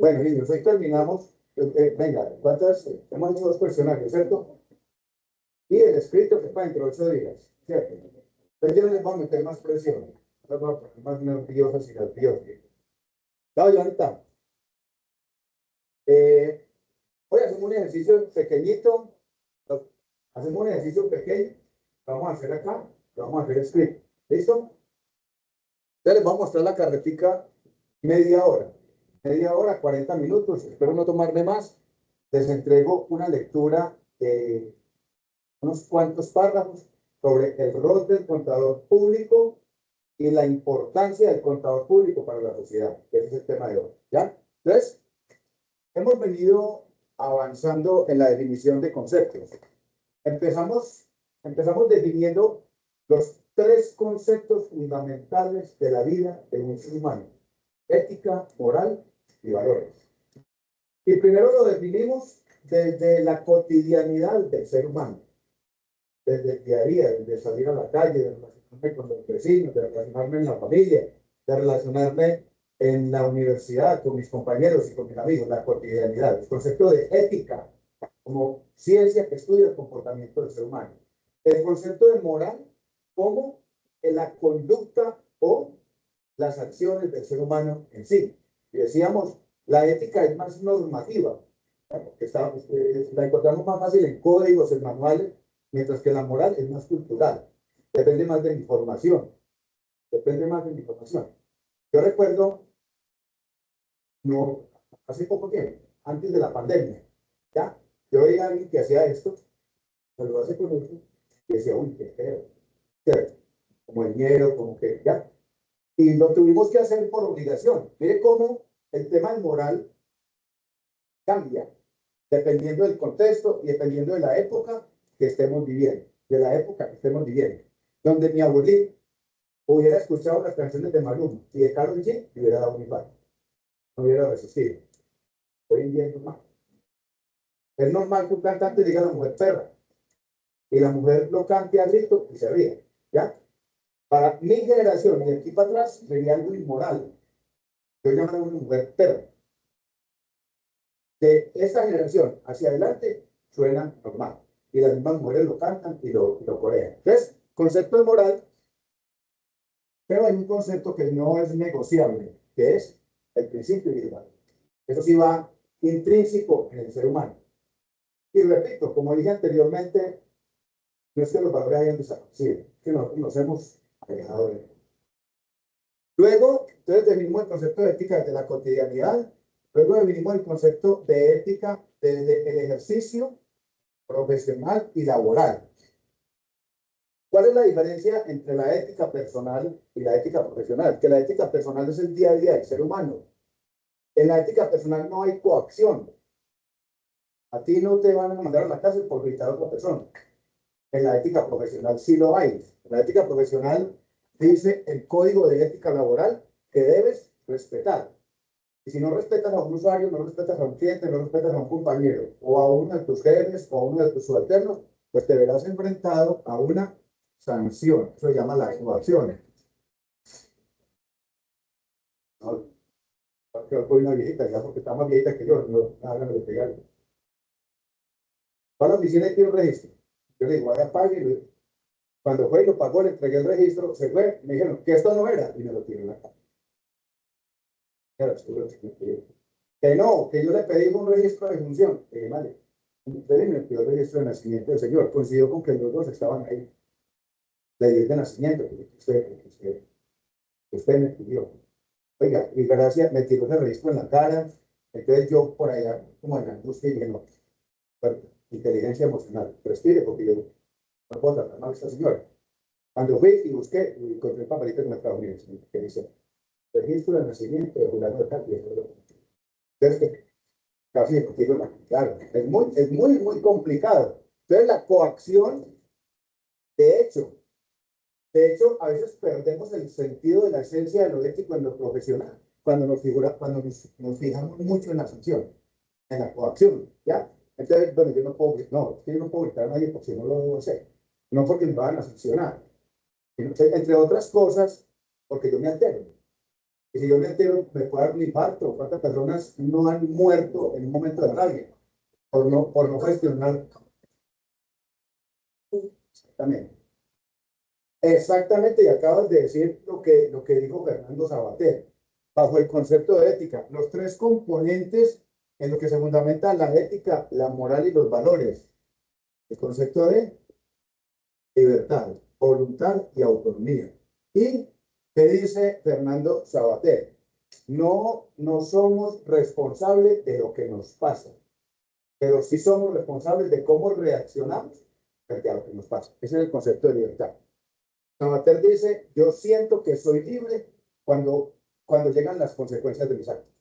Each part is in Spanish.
Bueno, niños, hoy terminamos. Venga, ¿cuántas? Hemos hecho 2 cuestionarios, ¿cierto? Y el escrito que para dentro de 8 días, ¿cierto? Entonces yo no les voy a meter más presión. No les voy a poner más nerviosas y nerviosos. Claro, y ahorita. Hoy hacemos un ejercicio pequeñito. Hacemos un ejercicio pequeño. Lo vamos a hacer acá. Lo vamos a hacer escrito. ¿Listo? Entonces les voy a mostrar la carretica media hora. Media hora, 40 minutos. Espero no tomarme más. Les entrego una lectura de unos cuantos párrafos sobre el rol del contador público y la importancia del contador público para la sociedad. Ese es el tema de hoy. ¿Ya? Entonces, hemos venido avanzando en la definición de conceptos. Empezamos definiendo los 3 conceptos fundamentales de la vida de un ser humano: ética, moral y valores. Y primero lo definimos desde la cotidianidad del ser humano, desde el día a día, desde salir a la calle, de relacionarme con los vecinos, de relacionarme en la familia, de relacionarme en la universidad con mis compañeros y con mis amigos, la cotidianidad. El concepto de ética como ciencia que estudia el comportamiento del ser humano. El concepto de moral como la conducta o las acciones del ser humano en sí. Y decíamos, la ética es más normativa, porque la encontramos más fácil en códigos, en manuales, mientras que la moral es más cultural. Depende más de mi formación. Depende más de mi formación. Yo recuerdo, no, hace poco tiempo, antes de la pandemia, ¿ya? Yo veía a alguien que hacía esto, pero lo hace con otro, y decía, uy, qué feo, como el miedo, como que, ya. Y lo tuvimos que hacer por obligación. Mire cómo el tema del moral cambia, dependiendo del contexto y dependiendo de la época que estemos viviendo, Donde mi abuelito hubiera escuchado las canciones de Maluma y de Karol G, le hubiera dado un infarto, no hubiera resistido. Hoy en día es normal. Es normal que un cantante diga a la mujer perra, y la mujer lo cante a grito y se ríe, ¿ya? Para mi generación y de aquí para atrás sería algo inmoral. Yo llamo a una mujer perra. De esta generación hacia adelante suena normal. Y las mismas mujeres lo cantan y lo corean. Entonces, concepto de moral, pero hay un concepto que no es negociable, que es el principio de igualdad. Eso sí va intrínseco en el ser humano. Y repito, como dije anteriormente, no es que los valores hayan desaparecido, es que nosotros nos hemos alejado de ellos. Luego, entonces definimos el concepto de ética desde la cotidianidad. Luego definimos el concepto de ética desde el ejercicio profesional y laboral. ¿Cuál es la diferencia entre la ética personal y la ética profesional? Que la ética personal es el día a día del ser humano. En la ética personal no hay coacción. A ti no te van a mandar a la cárcel por gritar a otra persona. En la ética profesional sí lo hay. En la ética profesional dice el código de ética laboral que debes respetar. Y si no respetas a un usuario, no respetas a un cliente, no respetas a un compañero, o a uno de tus jefes, o a uno de tus subalternos, pues te verás enfrentado a una sanción. Eso se llama la coacción. No, creo que fue una viejita, ya porque está más viejita que yo, no hagan de pegar. Para la oficina hay que ir un registro. Yo le digo, vaya, pague. Cuando fue y lo pagó, le entregué el registro, se fue, me dijeron que esto no era, y me lo tiró acá. Que no, que yo le pedí un registro de función. Le dije, vale, usted me pidió el registro de nacimiento del señor, coincidió con que los dos estaban ahí. Le di de nacimiento, usted me pidió. Oiga, y gracias, me tiró ese registro en la cara. Entonces yo por allá, como en la angustia, dije, no, inteligencia emocional, respire, porque yo no puedo tratar mal a esta señora. Cuando fui y busqué, encontré el papelito en Estados Unidos, que dice, registro de nacimiento de fulano de tal, y eso lo... Entonces, casi claro, muy complicado. Entonces, la coacción, de hecho, a veces perdemos el sentido de la esencia de lo ético en lo profesional, cuando nos fijamos mucho en la sanción, en la coacción, ¿ya? Entonces, bueno, yo no puedo gritar a nadie porque no lo debo hacer, no porque me van a sancionar, entre otras cosas, porque yo me altero. Y si yo me entero, me puede dar un infarto. ¿Cuántas personas no han muerto en un momento de rabia por no gestionar? Exactamente. Exactamente, y acabas de decir lo que dijo Fernando Sabater, bajo el concepto de ética, los tres componentes en los que se fundamenta la ética, la moral y los valores. El concepto de libertad, voluntad y autonomía. ¿Y qué dice Fernando Sabater? No somos responsables de lo que nos pasa, pero sí somos responsables de cómo reaccionamos frente a lo que nos pasa. Ese es el concepto de libertad. Sabater dice, yo siento que soy libre cuando llegan las consecuencias de mis actos.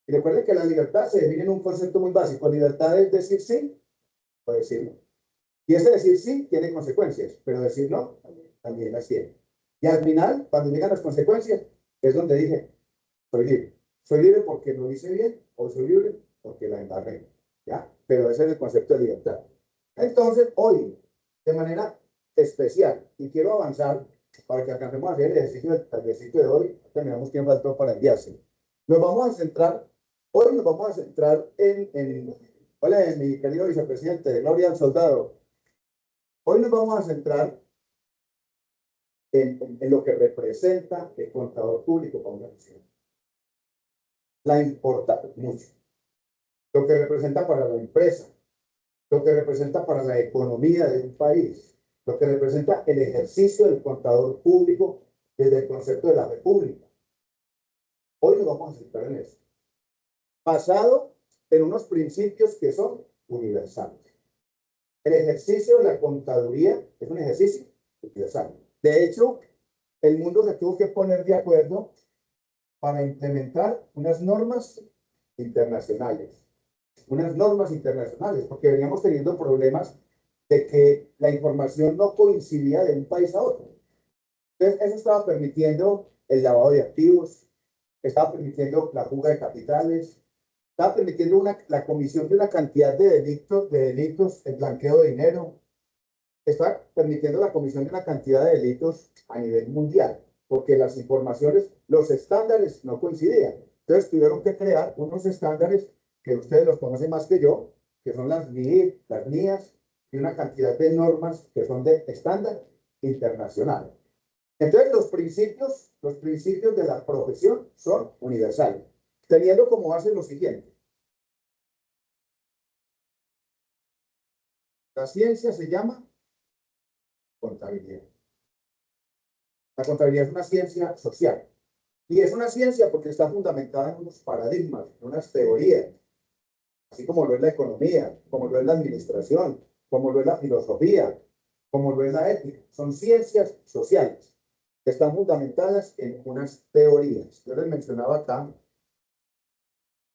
Y recuerden que la libertad se define en un concepto muy básico. Libertad es decir sí o decir no. Y ese decir sí tiene consecuencias, pero decir no también las tiene. Y al final, cuando llegan las consecuencias, es donde dije, soy libre. Soy libre porque lo hice bien o soy libre porque la embarré. ¿Ya? Pero ese es el concepto de libertad. Entonces, hoy, de manera especial, y quiero avanzar para que alcancemos a hacer el ejercicio de hoy, terminamos tiempo faltó para enviarse. Nos vamos a centrar, hoy nos vamos a centrar hola, mi querido vicepresidente, Gloria al Soldado. Hoy nos vamos a centrar en lo que representa el contador público para una nación. La importa mucho. Lo que representa para la empresa, lo que representa para la economía de un país, lo que representa el ejercicio del contador público desde el concepto de la república. Hoy nos vamos a centrar en eso. Basado en unos principios que son universales. El ejercicio de la contaduría es un ejercicio universal. De hecho, el mundo se tuvo que poner de acuerdo para implementar unas normas internacionales. Unas normas internacionales, porque veníamos teniendo problemas de que la información no coincidía de un país a otro. Entonces, eso estaba permitiendo el lavado de activos, estaba permitiendo la fuga de capitales, estaba permitiendo la comisión de una cantidad de delitos, el blanqueo de dinero, estaba permitiendo la comisión de una cantidad de delitos a nivel mundial, porque las informaciones, los estándares no coincidían. Entonces tuvieron que crear unos estándares que ustedes los conocen más que yo, que son las NIF, las NIAS, y una cantidad de normas que son de estándar internacional. Entonces los principios de la profesión son universales, teniendo como base lo siguiente. La ciencia se llama contabilidad. La contabilidad es una ciencia social. Y es una ciencia porque está fundamentada en unos paradigmas, en unas teorías, así como lo es la economía, como lo es la administración, como lo es la filosofía, como lo es la ética. Son ciencias sociales que están fundamentadas en unas teorías. Yo les mencionaba acá,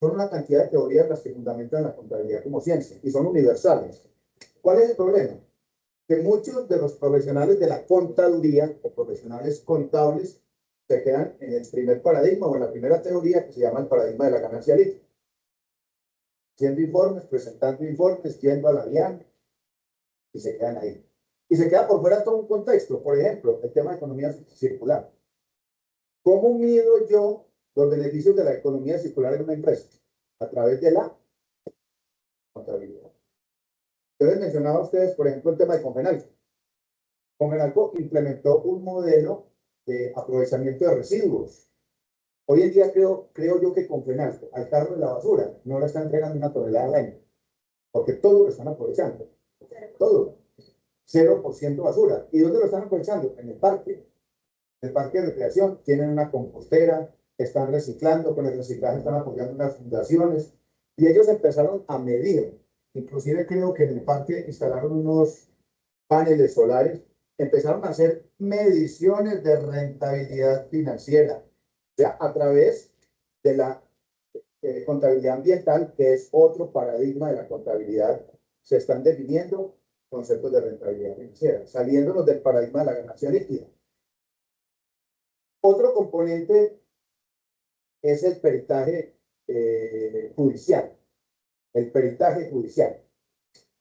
son una cantidad de teorías las que fundamentan la contabilidad como ciencia y son universales. ¿Cuál es el problema? Que muchos de los profesionales de la contaduría o profesionales contables se quedan en el primer paradigma o en la primera teoría que se llama el paradigma de la ganancia líquida. Haciendo informes, presentando informes, yendo a la DIAN y se quedan ahí. Y se queda por fuera todo un contexto. Por ejemplo, el tema de economía circular. ¿Cómo mido yo los beneficios de la economía circular en una empresa? A través de la contabilidad. Yo les mencionaba a ustedes, por ejemplo, el tema de Confenalco. Confenalco implementó un modelo de aprovechamiento de residuos. Hoy en día creo yo que Confenalco al carro de la basura no le está entregando una tonelada al año, porque todo lo están aprovechando. Todo. 0% basura. ¿Y dónde lo están aprovechando? En el parque. En el parque de recreación tienen una compostera, están reciclando, con el reciclaje están apoyando unas fundaciones y ellos empezaron a medir. Inclusive creo que en el parque instalaron unos paneles solares, empezaron a hacer mediciones de rentabilidad financiera, o sea, a través de la contabilidad ambiental, que es otro paradigma de la contabilidad. Se están definiendo conceptos de rentabilidad financiera, saliéndonos del paradigma de la ganancia líquida. Otro componente es el peritaje judicial. El peritaje judicial.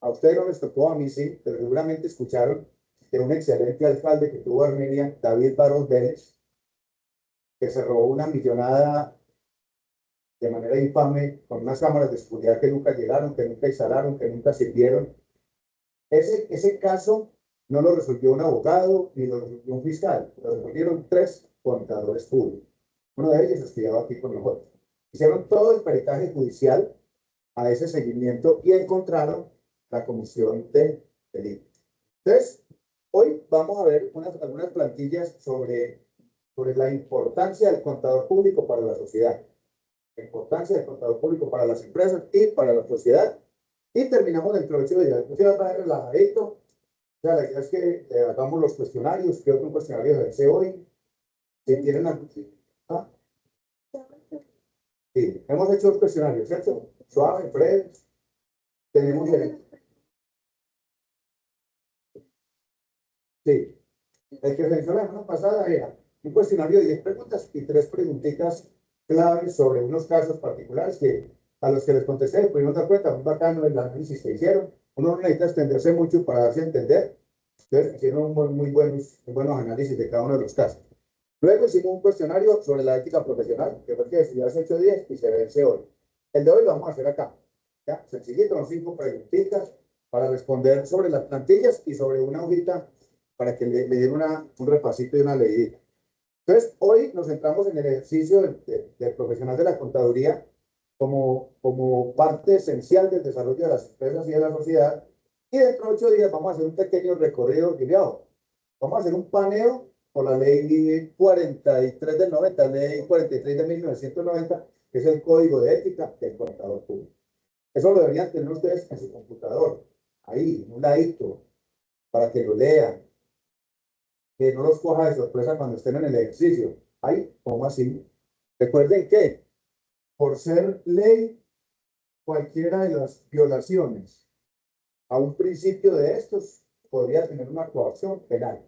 A ustedes no les tocó, a mí sí, pero seguramente escucharon de un excelente alcalde que tuvo Armenia, David Barros Vélez, que se robó una millonada de manera infame con unas cámaras de seguridad que nunca llegaron, que nunca instalaron, que nunca sirvieron. Ese caso no lo resolvió un abogado ni lo resolvió un fiscal, lo resolvieron 3 contadores públicos. Uno de ellos estudiaba aquí con nosotros. Hicieron todo el peritaje judicial a ese seguimiento y encontraron la comisión de delito. Entonces, hoy vamos a ver algunas plantillas sobre la importancia del contador público para la sociedad, la importancia del contador público para las empresas y para la sociedad. Y terminamos el próximo día. Entonces, va a ser relajadito. O sea, la idea es que hagamos los cuestionarios. ¿Qué otro cuestionario hice hoy? Si tienen algo. ¿Ah? Sí, hemos hecho los cuestionarios, ¿cierto? Suave, Fred. Tenemos el. Sí. El que se hizo la semana pasada era un cuestionario de 10 preguntas y 3 preguntitas claves sobre unos casos particulares que a los que les contesté, pudimos dar cuenta, muy bacano el análisis que hicieron. Uno no necesita extenderse mucho para darse a entender. Entonces, hicieron muy buenos análisis de cada uno de los casos. Luego hicimos un cuestionario sobre la ética profesional, que fue el que estudió hace 8 días y se vence hoy. El de hoy lo vamos a hacer acá. ¿Ya? Sencillito, son 5 preguntitas para responder sobre las plantillas y sobre una hojita para que le den un repasito y una leidita. Entonces, hoy nos centramos en el ejercicio del profesional de la contaduría como parte esencial del desarrollo de las empresas y de la sociedad. Y dentro de 8 días vamos a hacer un pequeño recorrido guiado. Vamos a hacer un paneo por la ley 43 del 90, ley 43 de 1990, que es el Código de Ética del Contador Público. Eso lo deberían tener ustedes en su computador, ahí, en un ladito, para que lo lean, que no los coja de sorpresa cuando estén en el ejercicio. Ay, ¿cómo así? Recuerden que, por ser ley, cualquiera de las violaciones a un principio de estos podría tener una coacción penal.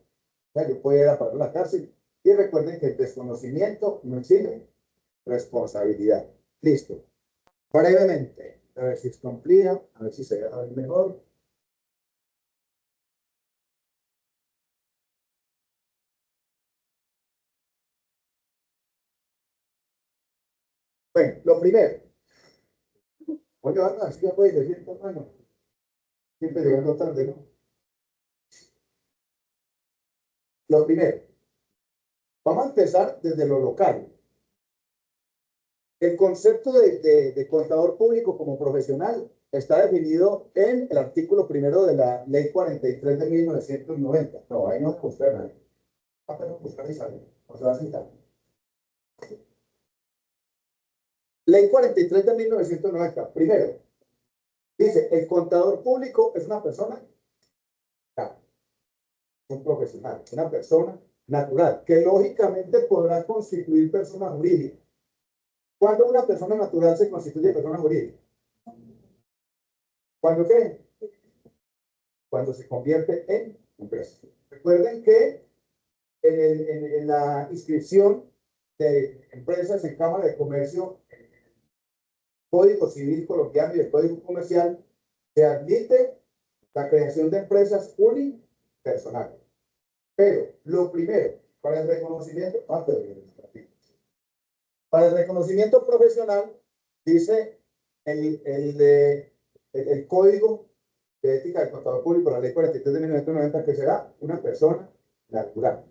O sea, yo puedo ir a parar la cárcel. Y recuerden que el desconocimiento no exige responsabilidad. Listo. Brevemente, a ver si es cumplida, a ver si se ve mejor. Bueno, lo primero. Oye, así ya puedes decir, hermano. Siempre llegando tarde, ¿no? Lo primero. Vamos a empezar desde lo local. El concepto de contador público como profesional está definido en el artículo 1 de la ley 43 de 1990. No, ahí no buscar nada. Apenas buscar y salir. O sea, así está. Ley 43 de 1990. Primero, dice, el contador público es una persona, un profesional, una persona natural, que lógicamente podrá constituir persona jurídica. ¿Cuándo una persona natural se constituye persona jurídica? ¿Cuándo qué? Cuando se convierte en empresa. Recuerden que en la inscripción de empresas en Cámara de Comercio, Código Civil colombiano y el Código Comercial, se admite la creación de empresas unipersonales. Pero lo primero, para el reconocimiento, para el reconocimiento profesional, dice el Código de Ética del Contador Público, la Ley 43 de 1990, que será una persona natural,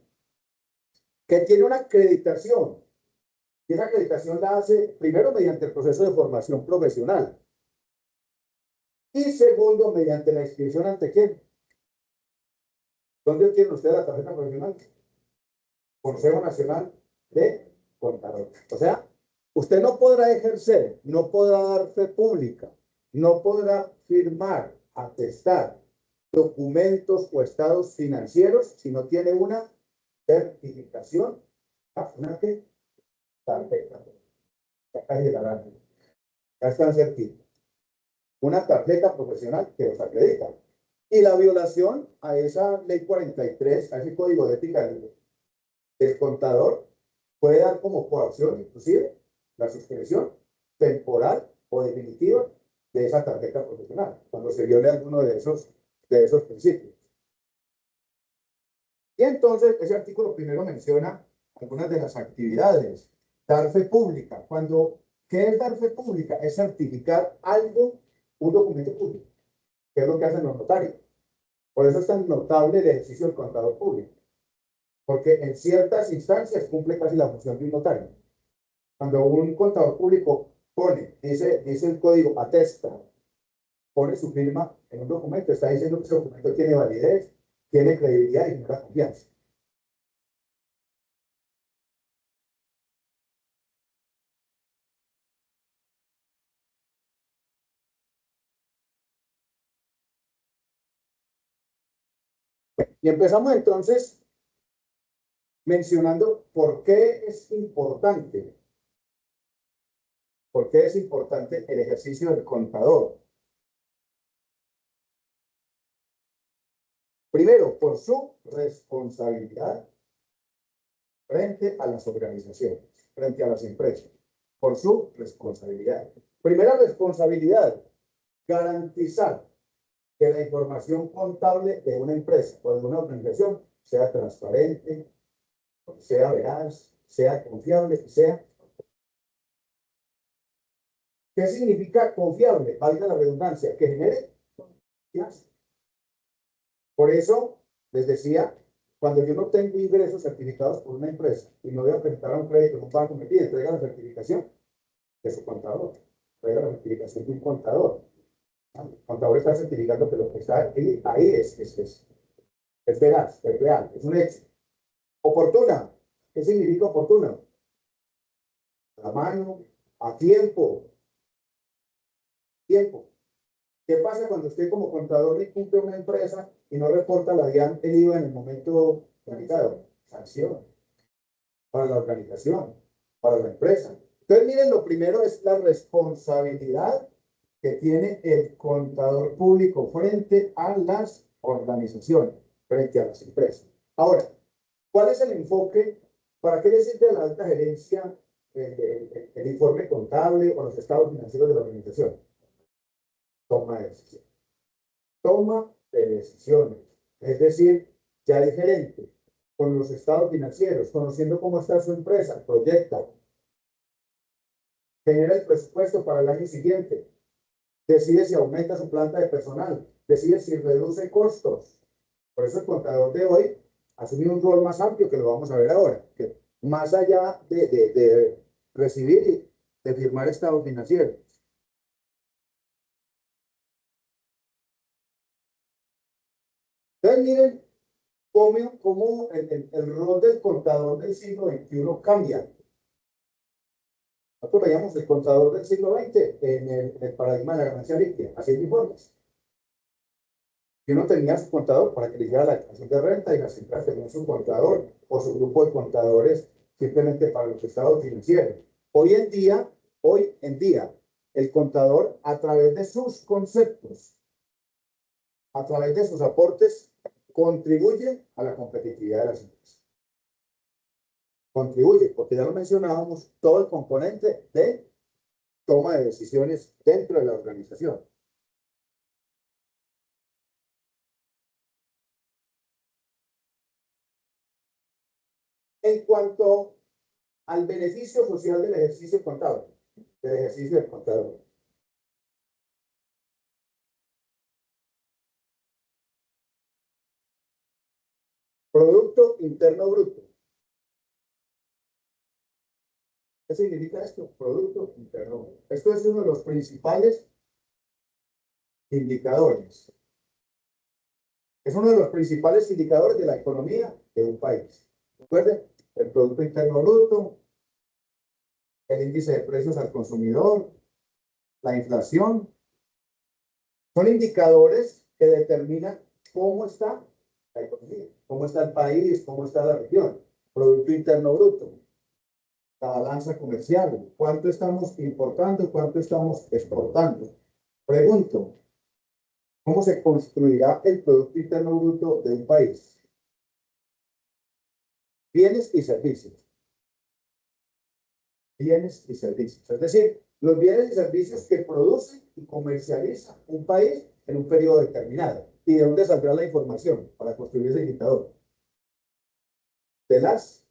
que tiene una acreditación. Y esa acreditación la hace primero mediante el proceso de formación profesional. Y segundo, mediante la inscripción ante quién. ¿Dónde tienen ustedes la tarjeta profesional? Consejo Nacional de Contadores. O sea, usted no podrá ejercer, no podrá dar fe pública, no podrá firmar, atestar documentos o estados financieros si no tiene una certificación, una tarjeta. Ya están certificados. Una tarjeta profesional que los acredita. Y la violación a esa ley 43, a ese código de ética del contador, puede dar como coacción, inclusive, la suspensión temporal o definitiva de esa tarjeta profesional, cuando se viole alguno de esos principios. Y entonces, ese artículo primero menciona algunas de las actividades. Dar fe pública. ¿Qué es dar fe pública? Es certificar algo, un documento público, que es lo que hacen los notarios. Por eso es tan notable el ejercicio del contador público, porque en ciertas instancias cumple casi la función de un notario. Cuando un contador público dice el código, atesta, pone su firma en un documento, está diciendo que ese documento tiene validez, tiene credibilidad y genera confianza. Y empezamos entonces mencionando por qué es importante el ejercicio del contador. Primero, por su responsabilidad frente a las organizaciones, frente a las empresas, por su responsabilidad. Primera responsabilidad, garantizar que la información contable de una empresa o de una organización sea transparente, sea veraz, sea confiable, sea... ¿Qué significa confiable? Valga la redundancia, que genere confianza. Por eso, les decía, cuando yo no tengo ingresos certificados por una empresa y me voy a presentar a un crédito en un banco, me pide, entrega la certificación de su contador, entrega la certificación de un contador. El contador está certificando que lo que está ahí es veraz, es real, es un hecho. Oportuna. ¿Qué significa oportuna? A mano, a tiempo. Tiempo. ¿Qué pasa cuando usted como contador le cumple una empresa y no reporta la DIAN, el IVA en el momento indicado? Sanción para la organización, para la empresa. Entonces, miren, lo primero es la responsabilidad que tiene el contador público frente a las organizaciones, frente a las empresas. Ahora, ¿cuál es el enfoque? ¿Para qué le sirve a la alta gerencia el informe contable o los estados financieros de la organización? Toma de decisiones. Toma de decisiones. Es decir, ya diferente, con los estados financieros, conociendo cómo está su empresa, proyecta, genera el presupuesto para el año siguiente, decide si aumenta su planta de personal, decide si reduce costos. Por eso el contador de hoy asume un rol más amplio que lo vamos a ver ahora, que más allá de recibir y de firmar estados financieros. Entonces miren cómo el rol del contador del siglo XXI cambia. Nosotros veíamos el contador del siglo XX en el paradigma de la ganancia líquida, haciendo informes. Y uno tenía su contador para que le hiciera la declaración de renta y las empresas tenían su contador o su grupo de contadores simplemente para los estados financieros. Hoy en día, el contador a través de sus conceptos, a través de sus aportes, contribuye a la competitividad de las empresas. Contribuye, porque ya lo mencionábamos, todo el componente de toma de decisiones dentro de la organización. En cuanto al beneficio social del ejercicio contable, del ejercicio del contador. Producto Interno Bruto. ¿Qué significa esto? Producto Interno Bruto. Esto es uno de los principales indicadores. Es uno de los principales indicadores de la economía de un país. Recuerden, el Producto Interno Bruto, el índice de precios al consumidor, la inflación, son indicadores que determinan cómo está la economía, cómo está el país, cómo está la región. Producto Interno Bruto, la balanza comercial, cuánto estamos importando, cuánto estamos exportando. Pregunto, ¿cómo se construirá el Producto Interno Bruto de un país? Bienes y servicios. Bienes y servicios. Es decir, los bienes y servicios que produce y comercializa un país en un periodo determinado. ¿Y de dónde saldrá la información para construir ese indicador? De las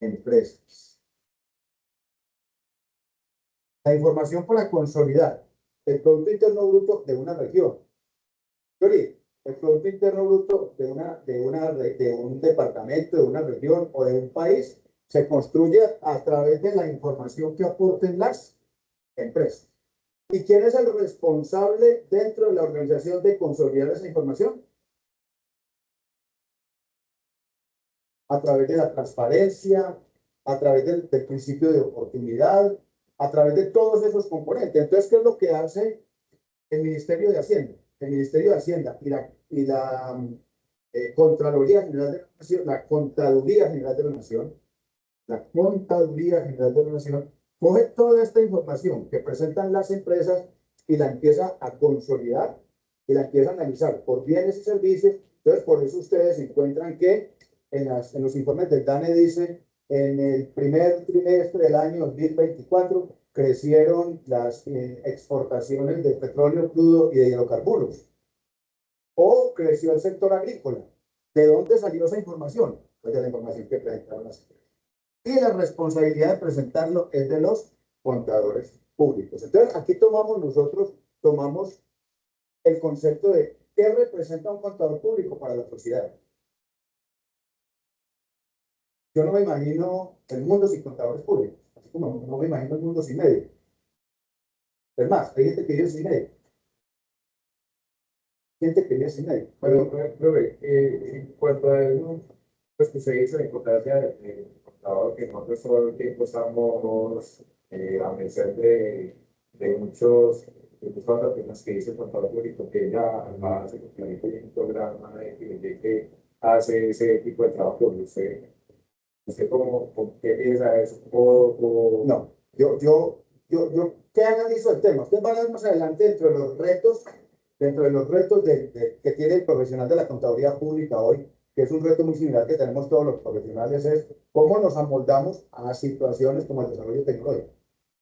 empresas. La información para consolidar el Producto Interno Bruto de una región. El Producto Interno Bruto de un departamento, de una región o de un país se construye a través de la información que aporten las empresas. ¿Y quién es el responsable dentro de la organización de consolidar esa información? A través de la transparencia, a través del principio de oportunidad, a través de todos esos componentes. Entonces, ¿qué es lo que hace el Ministerio de Hacienda? El Ministerio de Hacienda y la Contraloría General de la Nación, la Contaduría General de la Nación, coge toda esta información que presentan las empresas y la empieza a consolidar y la empieza a analizar por bienes y servicios. Entonces, por eso ustedes encuentran que en los informes del DANE dice, en el primer trimestre del año 2024 crecieron las exportaciones de petróleo crudo y de hidrocarburos. O creció el sector agrícola. ¿De dónde salió esa información? Pues de la información que presentaron las empresas. Y la responsabilidad de presentarlo es de los contadores públicos. Entonces, aquí tomamos el concepto de qué representa un contador público para la sociedad. Yo no me imagino el mundo sin contadores públicos, así como no me imagino el mundo sin médicos. Es más, hay gente que vive sin médicos. Gente que vive sin médicos. Bueno, en cuanto a eso, pues que se dice la importancia del contador, que nosotros todo el tiempo estamos a merced de muchas personas que dice el contador público que ya hace un programa que hace ese tipo de trabajo. ¿Usted cómo qué piensa de eso? No, yo, ¿qué analizo el tema? Ustedes van a ver más adelante dentro de los retos que tiene el profesional de la contaduría pública hoy, que es un reto muy similar que tenemos todos los profesionales, es cómo nos amoldamos a situaciones como el desarrollo tecnológico,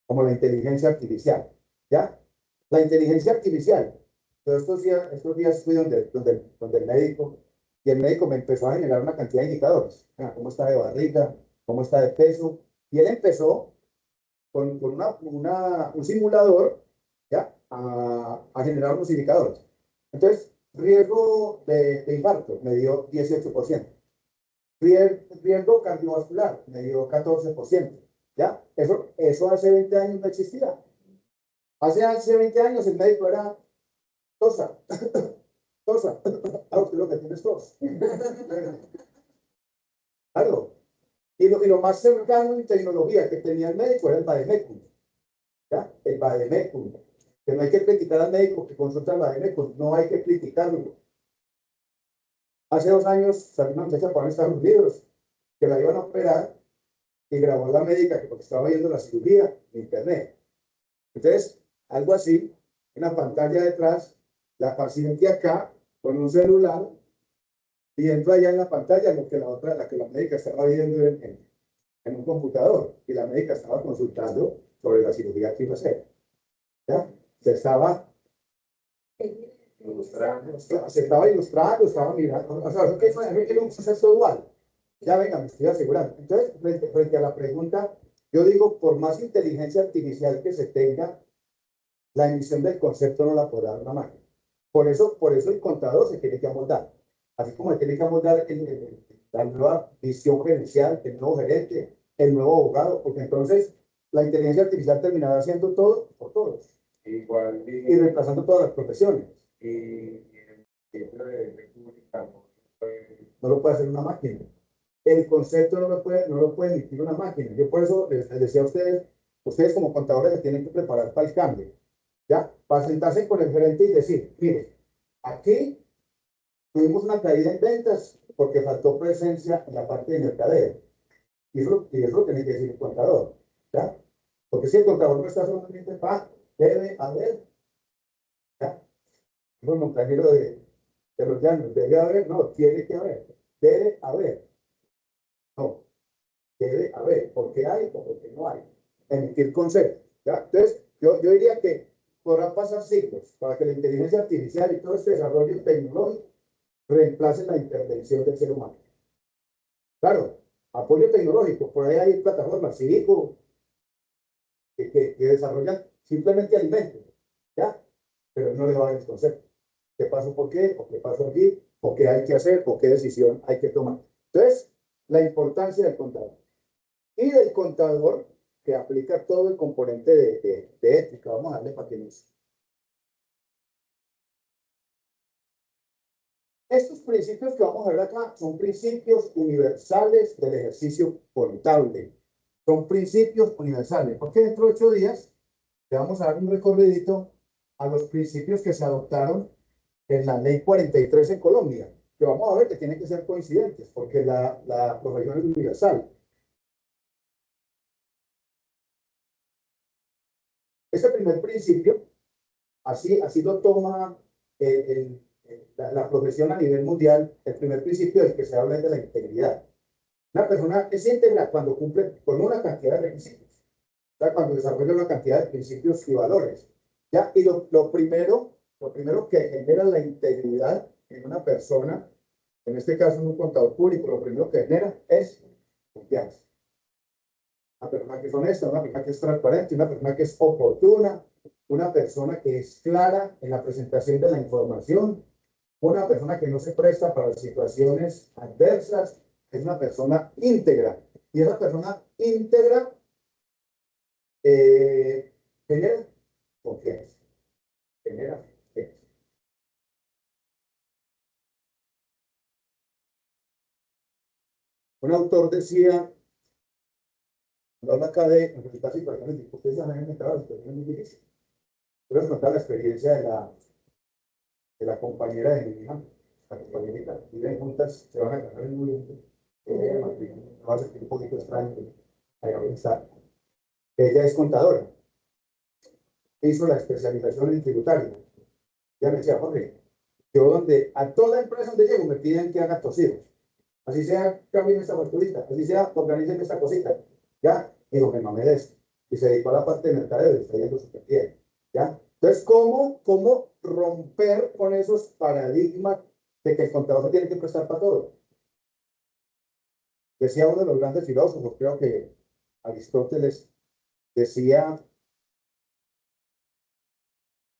como la inteligencia artificial, ¿ya? La inteligencia artificial. Todos estos días fui donde el médico, y el médico me empezó a generar una cantidad de indicadores. Cómo está de barriga, cómo está de peso, y él empezó con un simulador, ¿ya? A generar unos indicadores. Entonces, riesgo de infarto me dio 18%. Riesgo cardiovascular me dio 14%. ¿Ya? Eso hace 20 años no existía. Hace 20 años el médico era tosa. Tosa. Ahora usted lo que tiene es tos. Claro. Y lo más cercano en tecnología que tenía el médico era el Bademecum. ¿Ya? El Bademecum. Que no hay que criticar al médico que consulta el Bademecum. No hay que criticarlo. Hace 2 años salió una muchacha para Estados Unidos que la iban a operar y grabó a la médica porque estaba viendo la cirugía en internet. Entonces, algo así, una pantalla detrás, la paciente acá con un celular, viendo allá en la pantalla lo que la médica estaba viendo en un computador, y la médica estaba consultando sobre la cirugía que iba a hacer. ¿Ya? Se estaba ilustrando, estaba mirando, o sea, es un proceso dual. Ya venga, me estoy asegurando. Entonces, frente a la pregunta, yo digo, por más inteligencia artificial que se tenga, la emisión del concepto no la podrá dar una máquina. Por eso el contador se tiene que amoldar. Así como se tiene que amoldar la nueva visión gerencial, el nuevo gerente, el nuevo abogado, porque entonces la inteligencia artificial terminará haciendo todo por todos. Igual, y reemplazando todas las profesiones. Y no lo puede hacer una máquina. El concepto no lo puede emitir una máquina. Yo por eso les decía a ustedes como contadores se tienen que preparar para el cambio. ¿Ya? Para sentarse con el gerente y decir, mire, aquí tuvimos una caída en ventas porque faltó presencia en la parte de mercadeo. Y eso tiene que decir el contador. ¿Ya? Porque si el contador no está solamente para, debe haber. ¿Ya? No, montañero de los llanos, debe haber, no, tiene que haber. Debe haber. No, debe haber. ¿Por qué hay o por qué no hay? Emitir conceptos. ¿Ya? Entonces, yo diría que podrán pasar siglos para que la inteligencia artificial y todo este desarrollo tecnológico reemplacen la intervención del ser humano. Claro, Apoyo tecnológico, por ahí hay plataformas, Cívico, que desarrollan simplemente alimentos, ¿ya? Pero no le va a dar el concepto. ¿Qué pasó por qué? ¿O qué pasó aquí? ¿O qué hay que hacer? ¿O qué decisión hay que tomar? Entonces, la importancia del contador. Y del contador que aplica todo el componente de ética. Vamos a darle para que nos... Estos principios que vamos a ver acá son principios universales del ejercicio contable. Son principios universales, porque dentro de 8 días le vamos a dar un recorridito a los principios que se adoptaron en la ley 43 en Colombia, que vamos a ver que tienen que ser coincidentes, porque la profesión es universal. Ese primer principio, así lo toma la profesión a nivel mundial. El primer principio del que se habla es de la integridad. Una persona es íntegra cuando cumple con una cantidad de requisitos, ¿ya? Cuando desarrolla una cantidad de principios y valores. ¿Ya? Y lo primero que genera la integridad en una persona, en este caso en un contador público, lo primero que genera es confianza. Una persona que es honesta, una persona que es transparente, una persona que es oportuna, una persona que es clara en la presentación de la información, una persona que no se presta para situaciones adversas, es una persona íntegra. Y esa persona íntegra genera confianza. Genera confianza. Un autor decía, habla acá de enfrentar situaciones difíciles, ustedes han enfrentado situaciones muy difíciles. Quiero contar la experiencia de la compañera de mi hija, la compañerita, viven juntas, se van a casar en noviembre. Va a ser un poquito extraño, ahí va a pensar. Ella es contadora, hizo la especialización en tributario. Ya me decía, Jorge, yo donde, a toda empresa donde llego me piden que haga tosivos. Así sea, cambien esta facturita, así sea, organicen esta cosita. ¿Ya? Digo, que no me des. Y se dedicó a la parte de mercadeo y está yendo súper bien. ¿Ya? Entonces, ¿cómo romper con esos paradigmas de que el contador se tiene que prestar para todo? Decía uno de los grandes filósofos, creo que Aristóteles, decía,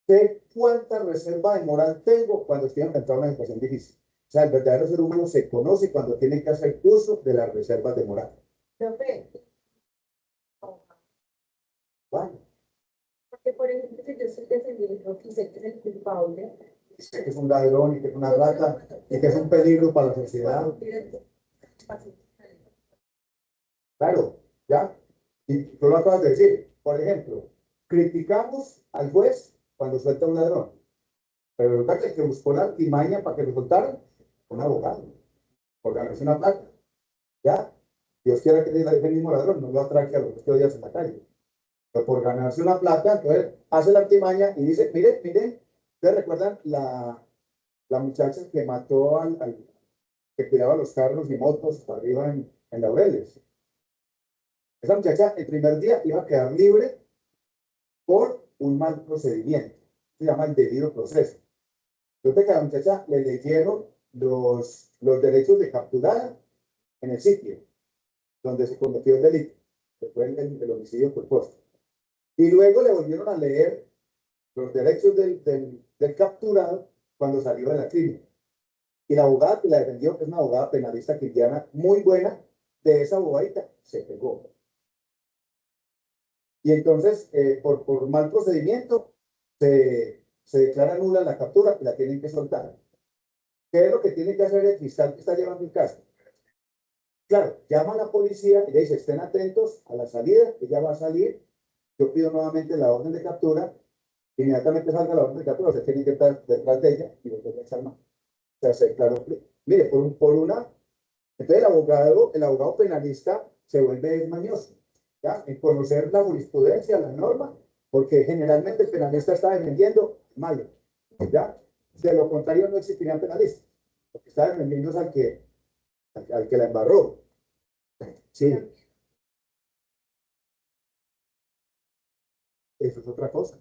sé cuánta reserva de moral tengo cuando estoy enfrentado a una situación difícil. O sea, el verdadero ser humano se conoce cuando tiene que hacer uso de las reservas de moral. Bueno, porque, por ejemplo, si yo estoy defendiendo y sé que es el culpable, sé que es un ladrón y que es una rata y que es un peligro para la sociedad. Claro, ¿ya? Y tú lo acabas de decir. Por ejemplo, criticamos al juez cuando suelta a un ladrón, pero resulta que el que buscó la artimaña para que lo soltaran, un abogado, por ganarse una plata. ¿Ya? Dios quiera que ese mismo ladrón no lo atraque a los que odias en la calle. Pero por ganarse una plata, entonces hace la artimaña y dice, mire, ¿ustedes recuerdan la muchacha que mató que cuidaba los carros y motos arriba en Laureles? Esa muchacha el primer día iba a quedar libre por un mal procedimiento. Se llama el debido proceso. Entonces que a la muchacha le leyeron los derechos de capturada en el sitio donde se cometió el delito, que fue el homicidio culposo. Y luego le volvieron a leer los derechos del capturado cuando salió de la clínica. Y la abogada que la defendió, que es una abogada penalista cristiana muy buena, de esa abogadita se pegó. Y entonces, por mal procedimiento, se declara nula la captura y la tienen que soltar. ¿Qué es lo que tiene que hacer el fiscal que está llevando el caso? Claro, llama a la policía y le dice, estén atentos a la salida, ella va a salir, yo pido nuevamente la orden de captura, inmediatamente salga la orden de captura, se tiene que estar detrás de ella y volver a echar mano. O sea, se declaró, mire, entonces el abogado penalista se vuelve mañoso, ¿ya? En conocer la jurisprudencia, la norma, porque generalmente el penalista está defendiendo malo, ¿ya? De lo contrario no existirían penalistas, porque está defendiendo es al que la embarró. Sí, eso es otra cosa,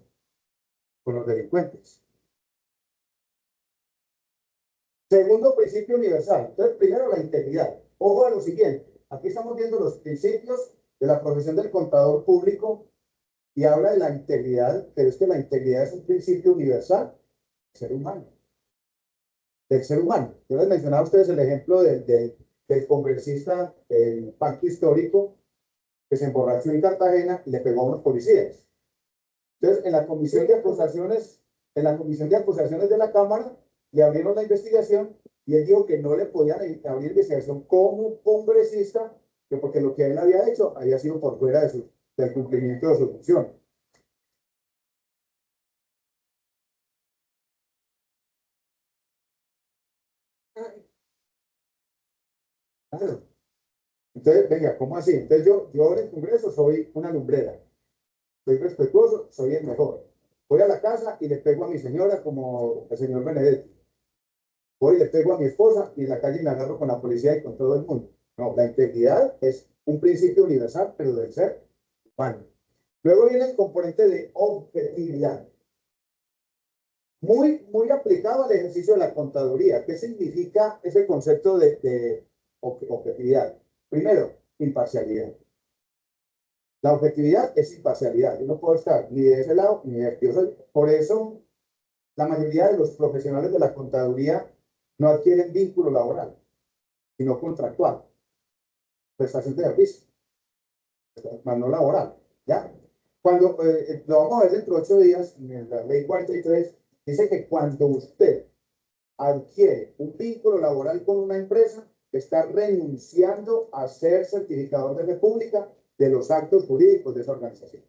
con los delincuentes. Segundo principio universal. Entonces, primero la integridad. Ojo a lo siguiente. aquí estamos viendo los principios de la profesión del contador público y habla de la integridad, pero es que la integridad es un principio universal del ser humano. Del ser humano. Yo les mencionaba a ustedes el ejemplo del congresista del pacto histórico que se emborrachó en Cartagena y le pegó a unos policías. Entonces, en la comisión de acusaciones de la Cámara, le abrieron la investigación y él dijo que no le podían abrir investigación como congresista, que porque lo que él había hecho había sido por fuera del cumplimiento de su función. Claro. Entonces, venga, ¿cómo así? Entonces yo en el Congreso soy una lumbrera, soy respetuoso, soy el mejor. Voy a la casa y le pego a mi señora como el señor Benedetti. Voy y le pego a mi esposa y en la calle me agarro con la policía y con todo el mundo. No, la integridad es un principio universal, pero del ser humano. Luego viene el componente de objetividad. Muy aplicado al ejercicio de la contaduría. ¿Qué significa ese concepto de objetividad? Primero, imparcialidad. La objetividad es imparcialidad. Yo no puedo estar ni de ese lado ni de este. Por eso, la mayoría de los profesionales de la contaduría no adquieren vínculo laboral, sino contractual. Prestación de servicio, más no laboral. ¿Ya? Cuando lo vamos a ver dentro de 8 días, en la ley 43, dice que cuando usted adquiere un vínculo laboral con una empresa, está renunciando a ser certificador de república de los actos jurídicos de esa organización.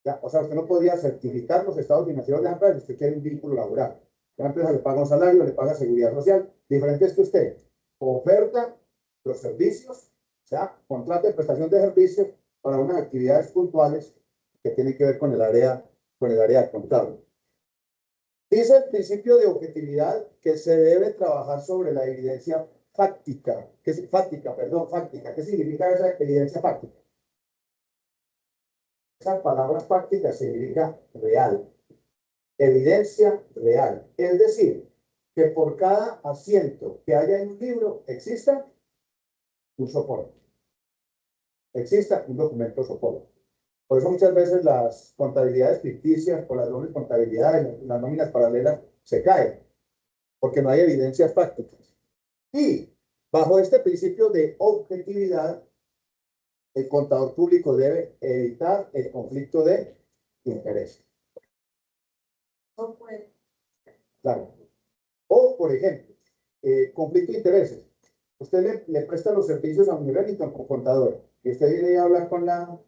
¿Ya? O sea, usted no podría certificar los estados financieros de la empresa si usted quiere un vínculo laboral. La empresa le paga un salario, le paga seguridad social. Diferente es que usted oferta los servicios, o sea, contrata de prestación de servicios para unas actividades puntuales que tienen que ver con el área contable. Dice el principio de objetividad que se debe trabajar sobre la evidencia fáctica. Fáctica. ¿Qué significa esa evidencia fáctica? Esa palabra fáctica significa real. Evidencia real. Es decir, que por cada asiento que haya en un libro exista un soporte. Exista un documento soporte. Por eso muchas veces las contabilidades ficticias o las dobles contabilidades, las nóminas paralelas, se caen, porque no hay evidencias fácticas. Y bajo este principio de objetividad, el contador público debe evitar el conflicto de interés. No puede. Claro. O, por ejemplo, conflicto de intereses. Usted le presta los servicios a un Remington como contador y usted viene y habla con la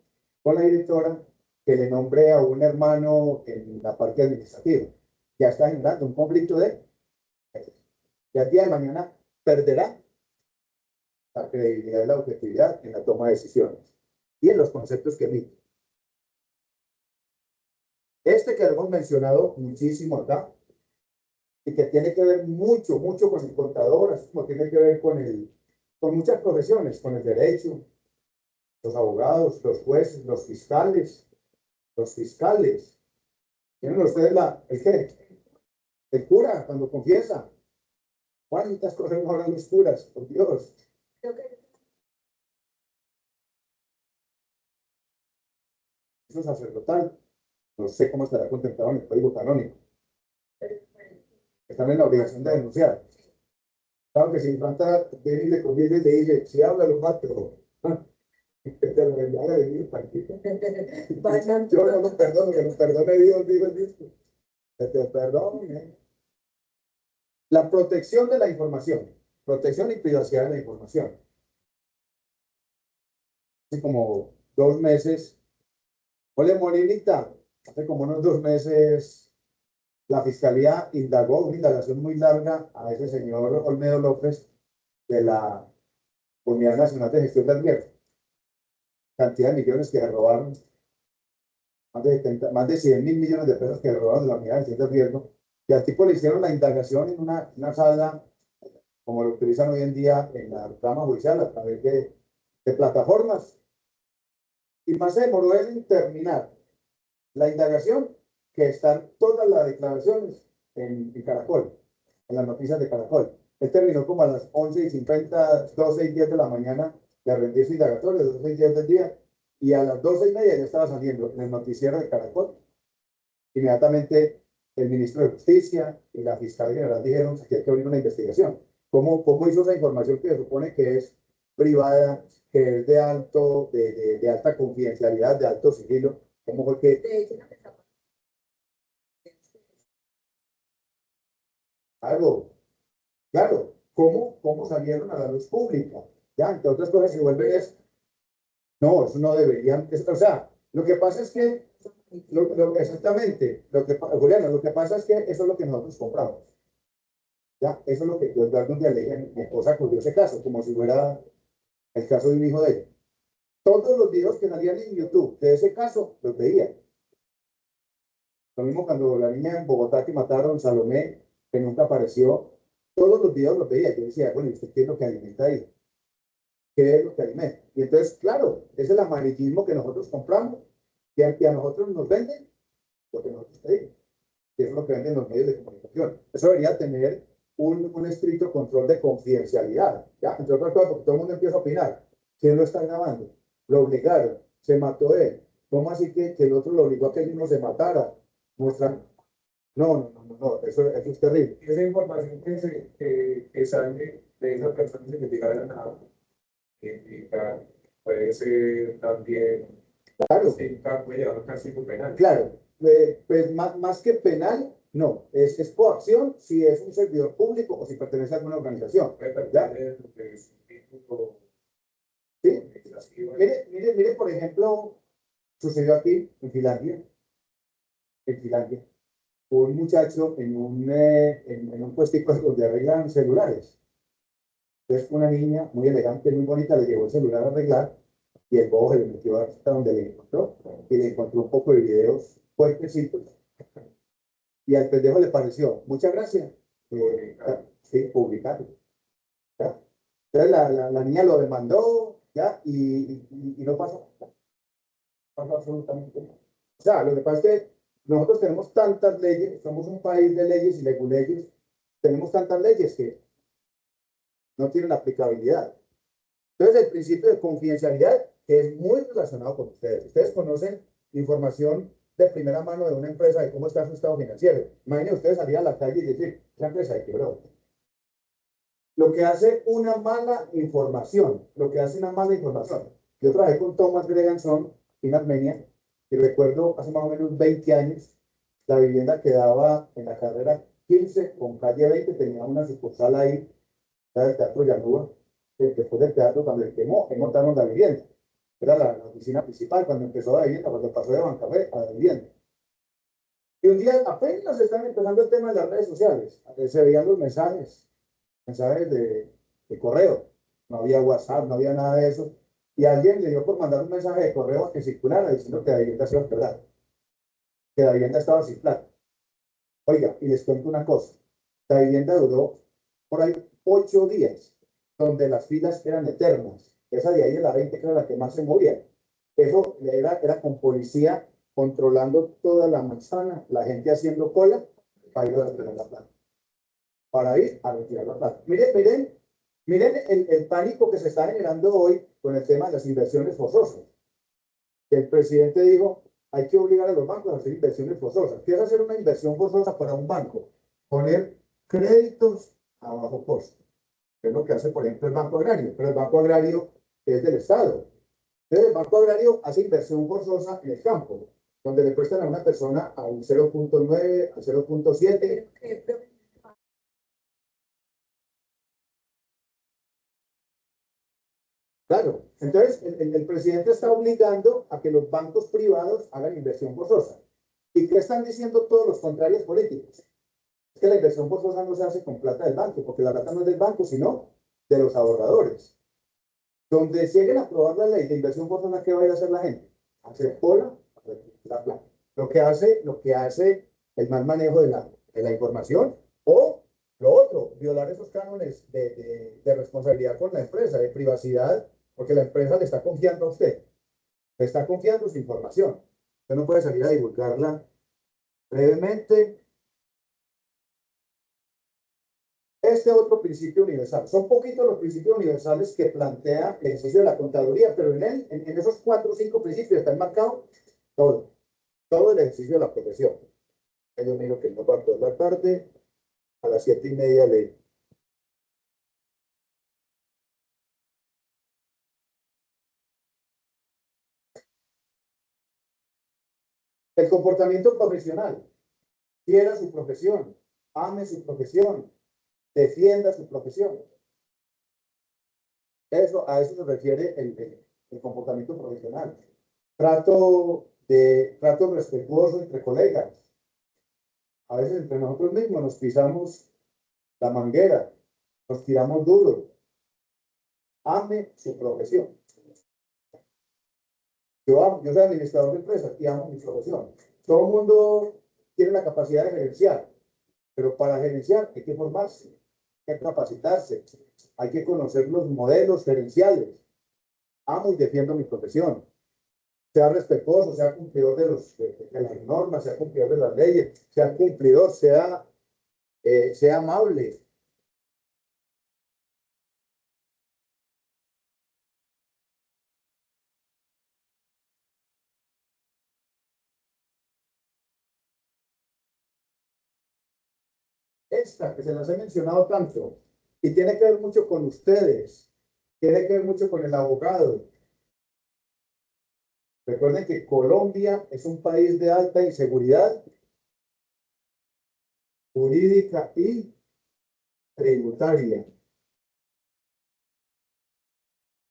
directora que le nombre a un hermano en la parte administrativa. Ya está generando un conflicto de intereses. Y al día de mañana perderá la credibilidad y la objetividad en la toma de decisiones y en los conceptos que emite. Este que hemos mencionado muchísimo acá y que tiene que ver mucho con el contador, así como tiene que ver con muchas profesiones, con el derecho, los abogados, los jueces, los fiscales. ¿Tienen ustedes el qué? El cura, cuando confiesa. ¿Cuántas cosas no hablan los curas? Por Dios. Eso es sacerdotal. No sé cómo estará contemplado en el código canónico. Están en la obligación de denunciar. Claro que si Infanta viene y le conviene y le dice, si habla, lo mato. Yo no lo perdono, que lo perdone Dios, digo el disco. Que te perdone. La protección de la información. Protección y privacidad de la información. Hace como 2 meses. Oye, Molinita, hace como unos 2 meses, la fiscalía indagó una indagación muy larga a ese señor Olmedo López de la Unidad Nacional de Gestión del Riesgo. Cantidad de millones que se robaron, más de 100.000 millones de pesos que se robaron de la Unidad de Gestión del Riesgo. Y al tipo le hicieron la indagación en una sala, como lo utilizan hoy en día en la rama judicial, a través de plataformas. Y más se demoró él en terminar la indagación, que están todas las declaraciones en Caracol, en las noticias de Caracol. Él terminó como a las 11:50, 12:10 de la mañana de rendir su indagatorio, 12:10 del día, y a las 12:30 ya estaba saliendo en el noticiero de Caracol. Inmediatamente el ministro de Justicia y la fiscal general dijeron que hay que abrir una investigación. ¿Cómo hizo esa información que se supone que es privada, que es de alta confidencialidad, de alto sigilo? ¿Cómo fue que De hecho, la que está algo? Claro, ¿cómo salieron a la luz pública? Ya, entre otras cosas, se vuelven es, no, eso no deberían, o sea, lo que pasa es que, exactamente, Juliana, lo que pasa es que eso es lo que nosotros compramos. Ya, eso es lo que yo algún día le dije a mi esposa con ese caso, como si fuera el caso de un hijo de ella. Todos los videos que salían en YouTube de ese caso, los veía. Lo mismo cuando la niña en Bogotá que mataron, Salomé, que nunca apareció, todos los videos los veía. Yo decía, bueno, ¿y usted qué es lo que alimenta ahí? ¿Qué es lo que alimenta? Y entonces, claro, ese es el amarillismo que nosotros compramos y a nosotros nos venden lo que nosotros pedimos. Y eso es lo que venden los medios de comunicación. Eso debería tener un estricto control de confidencialidad, ¿ya? Entre otras cosas, porque todo el mundo empieza a opinar. ¿Quién lo está grabando? Lo obligaron, se mató él. ¿Cómo así que el otro lo obligó a que él no se matara? Muestra. No, eso es terrible. Esa información que sale de esa persona se identifica de la nada, implica, puede ser también, Claro, sí, puede llevar a un castigo penal. claro. Pues más que penal, no. Es coacción si es un servidor público o si pertenece a alguna organización. Puede ¿Ya? perder de su título ¿Sí? legislativo. Mire, por ejemplo, sucedió aquí en Finlandia, un muchacho en un puestico donde arreglan celulares. Entonces, una niña muy elegante, muy bonita, le llevó el celular a arreglar y el bobo se le metió hasta donde le encontró y le encontró un poco de videos fuertecitos y al pendejo le pareció, muchas gracias, sí, publicarlo. ¿Ya? Entonces, la niña lo demandó, ¿ya? Y no pasó absolutamente nada. O sea, lo que pasa es que nosotros tenemos tantas leyes, somos un país de leyes y leguleyes, tenemos tantas leyes que no tienen aplicabilidad. Entonces, el principio de confidencialidad, que es muy relacionado con ustedes. Ustedes conocen información de primera mano de una empresa de cómo está su estado financiero. Imaginen ustedes salir a la calle y decir, esa empresa de quebró. Lo que hace una mala información, Yo trabajé con Thomas Greganson en Armenia y recuerdo hace más o menos 20 años, la vivienda quedaba en la carrera 15 con calle 20, tenía una sucursal ahí, era el Teatro Yanúa. Después del teatro, cuando se quemó, montaron la vivienda. Era la oficina principal cuando empezó la vivienda, cuando pasó de Bancafé a la vivienda. Y un día apenas estaban empezando el tema de las redes sociales, se veían los mensajes de correo. No había WhatsApp, no había nada de eso. Y alguien le dio por mandar un mensaje de correo a que circulara diciendo que la vivienda se iba a quebrar, que la vivienda estaba sin plata. Oiga, y les cuento una cosa. La vivienda duró por ahí 8 días, donde las filas eran eternas. Esa de ahí de la 20 que era la que más se movía. Eso era con policía controlando toda la manzana, la gente haciendo cola para ir a retirar la plata. Para ir a retirar la plata. Miren el pánico que se está generando hoy con el tema de las inversiones forzosas. El presidente dijo, hay que obligar a los bancos a hacer inversiones forzosas. ¿Qué es hacer una inversión forzosa para un banco? Poner créditos a bajo costo, que es lo que hace, por ejemplo, el Banco Agrario, pero el Banco Agrario es del Estado. Entonces, el Banco Agrario hace inversión forzosa en el campo, donde le prestan a una persona a un 0.9, a 0.7. Claro, entonces el presidente está obligando a que los bancos privados hagan inversión forzosa. ¿Y qué están diciendo todos los contrarios políticos? Es que la inversión forzosa no se hace con plata del banco, porque la plata no es del banco, sino de los ahorradores. Donde se lleguen a aprobar la ley de inversión forzosa, ¿qué va a ir a hacer la gente? Hacer cola, la plata. Lo que hace el mal manejo de la información o lo otro, violar esos cánones de responsabilidad con la empresa, de privacidad, porque la empresa le está confiando a usted, le está confiando su información. Usted no puede salir a divulgarla brevemente. Este otro principio universal. Son poquitos los principios universales que plantea el ejercicio de la contaduría, pero en esos 4 o 5 principios está enmarcado todo el ejercicio de la profesión. Yo miro que no parto de la tarde, a las 7:30 leí. El comportamiento profesional. Quiera su profesión, ame su profesión, defienda su profesión. A eso se refiere el comportamiento profesional. Trato respetuoso entre colegas. A veces entre nosotros mismos nos pisamos la manguera, nos tiramos duro. Ame su profesión. Yo soy administrador de empresas y amo mi profesión. Todo el mundo tiene la capacidad de gerenciar, pero para gerenciar hay que formarse, hay que capacitarse, hay que conocer los modelos gerenciales. Amo y defiendo mi profesión. Sea respetuoso, sea cumplidor de las normas, sea cumplidor de las leyes, sea cumplidor, sea amable. Esta que se las he mencionado tanto y tiene que ver mucho con ustedes, tiene que ver mucho con el abogado. Recuerden que Colombia es un país de alta inseguridad jurídica y tributaria.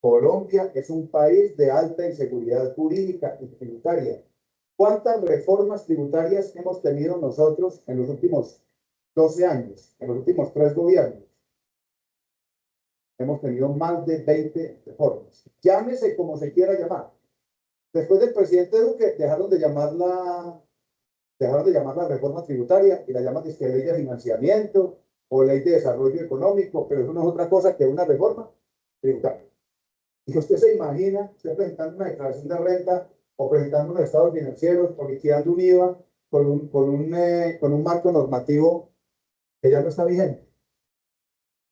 Colombia es un país de alta inseguridad jurídica y tributaria. ¿Cuántas reformas tributarias hemos tenido nosotros en los últimos 12 años, en los últimos 3 gobiernos? Hemos tenido más de 20 reformas. Llámese como se quiera llamar. Después del presidente Duque dejaron de llamarla reforma tributaria y la llaman ley de financiamiento o ley de desarrollo económico, pero eso no es otra cosa que una reforma tributaria. Y usted se imagina, usted presentando una declaración de renta o presentando unos estados financieros o liquidando un IVA con un marco normativo que ya no está vigente.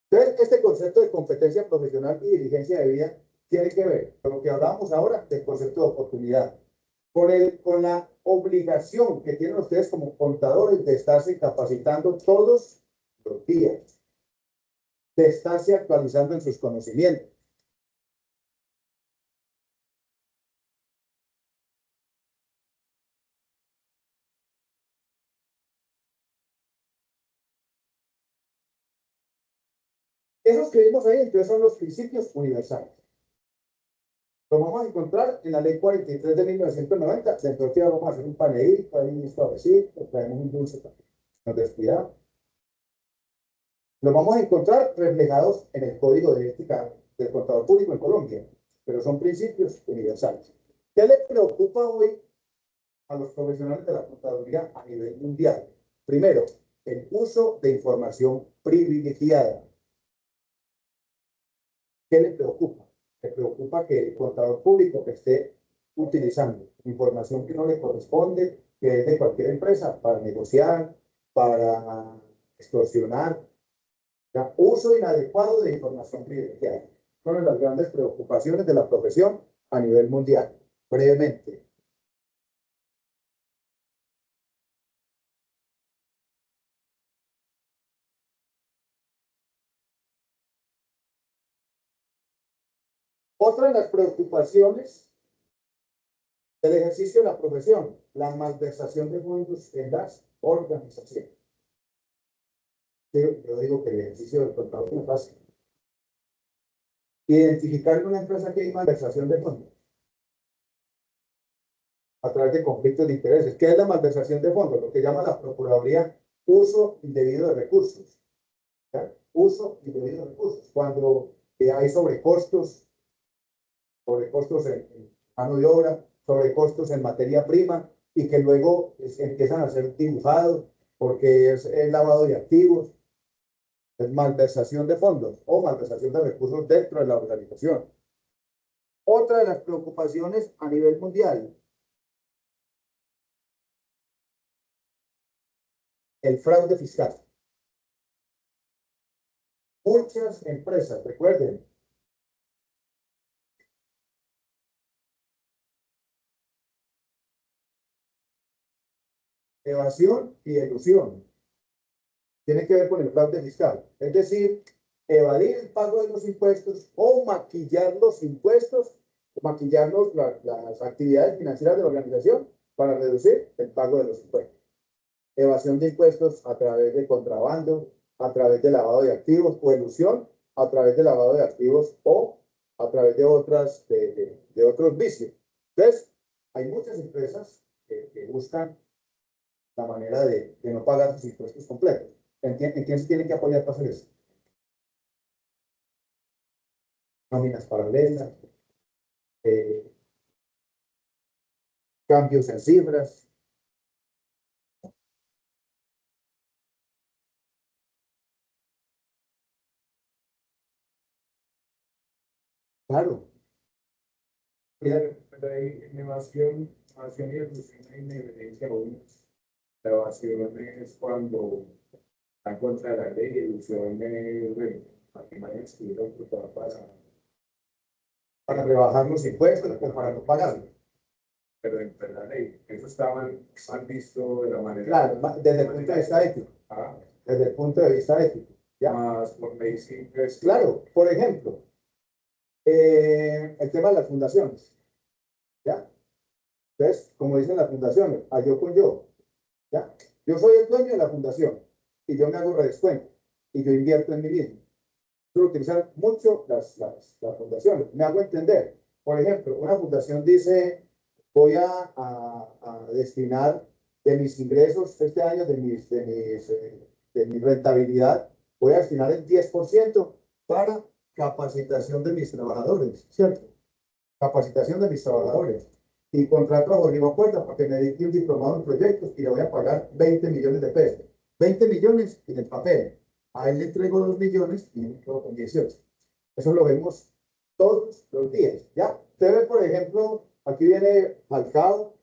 Entonces, este concepto de competencia profesional y diligencia de vida tiene que ver con lo que hablábamos ahora del concepto de oportunidad, con la obligación que tienen ustedes como contadores de estarse capacitando todos los días, de estarse actualizando en sus conocimientos. Esos que vimos ahí, entonces, son los principios universales. Lo vamos a encontrar en la ley 43 de 1990. Dentro de que vamos a hacer un paneíto, ahí un suavecito, traemos un dulce para nos descuidamos. Los vamos a encontrar reflejados en el Código de Ética del Contador Público en Colombia, pero son principios universales. ¿Qué le preocupa hoy a los profesionales de la contaduría a nivel mundial? Primero, el uso de información privilegiada. ¿Qué le preocupa? Le preocupa que el contador público que esté utilizando información que no le corresponde, que es de cualquier empresa, para negociar, para extorsionar, ya, uso inadecuado de información privilegiada. Son una de las grandes preocupaciones de la profesión a nivel mundial. Brevemente. Otra de las preocupaciones del ejercicio de la profesión, la malversación de fondos en las organizaciones. Yo digo que el ejercicio del contador es fácil. Identificar en una empresa que hay malversación de fondos a través de conflictos de intereses. ¿Qué es la malversación de fondos? Lo que llama la Procuraduría uso indebido de recursos. ¿Ya? Uso indebido de recursos. Cuando hay sobrecostos en mano de obra, sobrecostos en materia prima y que luego empiezan a ser dibujados porque es el lavado de activos, es malversación de fondos o malversación de recursos dentro de la organización. Otra de las preocupaciones a nivel mundial, el fraude fiscal. Muchas empresas, recuerden, evasión y elusión tiene que ver con el fraude fiscal. Es decir, evadir el pago de los impuestos o maquillar los impuestos, maquillar las actividades financieras de la organización para reducir el pago de los impuestos. Evasión de impuestos a través de contrabando, a través de lavado de activos o elusión a través de lavado de activos o a través de otros vicios. Entonces, hay muchas empresas que buscan la manera de no pagar sus impuestos completos. ¿En quién se tiene que apoyar para hacer eso? Nóminas paralelas, eh, cambios en cifras. Claro. Pero hay en evasión y elusión hay una diferencia aún. La evasión es cuando está contra la ley, ilusión es, bueno, aquí me escribieron Para rebajar los impuestos o para no pagarlos. pero dentro de la ley. Eso está mal visto de la manera. Claro, desde el punto de vista ético. Ah, Desde el punto de vista ético. ¿Ya? más por ley simple. Claro, por ejemplo, el tema de las fundaciones. ¿Ya? Entonces, como dicen las fundaciones, a yo con yo. ¿Ya? Yo soy el dueño de la fundación y yo me hago redescuento y yo invierto en mí mismo. Suelo utilizar mucho las fundaciones. Me hago entender. Por ejemplo, una fundación dice, voy a destinar de mis ingresos este año, de mi rentabilidad, voy a destinar el 10% para capacitación de mis trabajadores, ¿cierto? Capacitación de mis trabajadores. Y contrato a Bolívar Puerta para que me dedique un diplomado en proyectos y le voy a pagar 20 millones de pesos. 20 millones en el papel. A él le entrego 2 millones y me quedo con 18. Eso lo vemos todos los días, ¿ya? Usted ve, por ejemplo, aquí viene Falcao,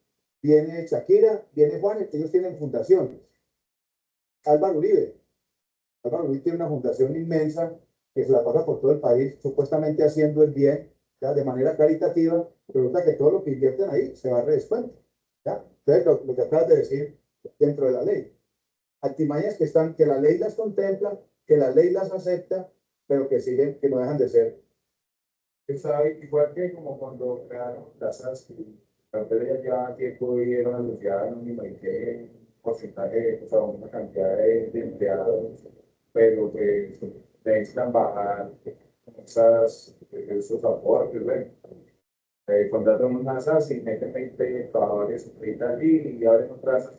viene Shakira, viene Juanes, ellos tienen fundaciones. Álvaro Uribe. Álvaro Uribe tiene una fundación inmensa que se la pasa por todo el país, supuestamente haciendo el bien, ¿ya? De manera caritativa, pero resulta que todo lo que invierten ahí se va a redescuento, ¿ya? Entonces, lo que acabas de decir dentro de la ley. Artimañas que la ley las contempla, que la ley las acepta, pero que siguen, que no dejan de ser. Está igual que como cuando crearon las ASI, las empresas ya tiempo dieron anunciada anónima y que porcentaje, o sea, una cantidad de empleados, pero pues necesitan bajar esos aportes, ¿ves? Contratan unas ASI, meten 20 trabajadores ahorita allí y abren otras ASI,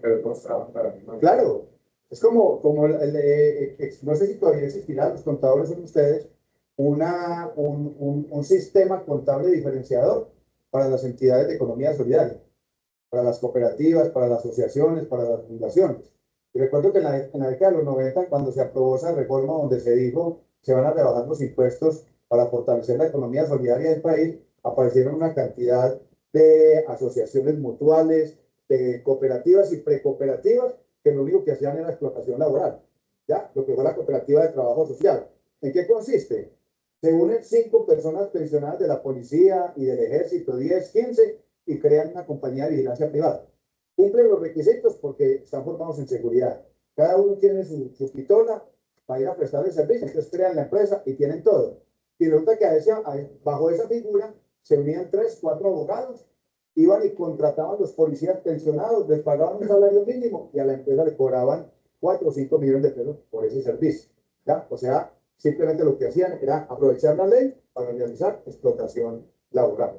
pero todos trabajan para mí. Claro, es como no sé si todavía existirá, los contadores son ustedes, un sistema contable diferenciador para las entidades de economía solidaria, para las cooperativas, para las asociaciones, para las fundaciones. Y recuerdo que en la década de los 90, cuando se aprobó esa reforma donde se dijo se van a rebajar los impuestos para fortalecer la economía solidaria del país, aparecieron una cantidad de asociaciones mutuales, de cooperativas y precooperativas que lo único que hacían era explotación laboral, ¿ya? Lo que fue la cooperativa de trabajo social. ¿En qué consiste? Se unen 5 personas pensionadas de la policía y del ejército, 10, 15, y crean una compañía de vigilancia privada. Cumplen los requisitos porque están formados en seguridad. Cada uno tiene su pitona para ir a prestar el servicio, entonces crean la empresa y tienen todo. Y resulta que bajo esa figura se unían 3, 4 abogados, iban y contrataban a los policías pensionados, les pagaban un salario mínimo y a la empresa le cobraban 4 o 5 millones de pesos por ese servicio. ¿Ya? O sea, simplemente lo que hacían era aprovechar la ley para realizar explotación laboral.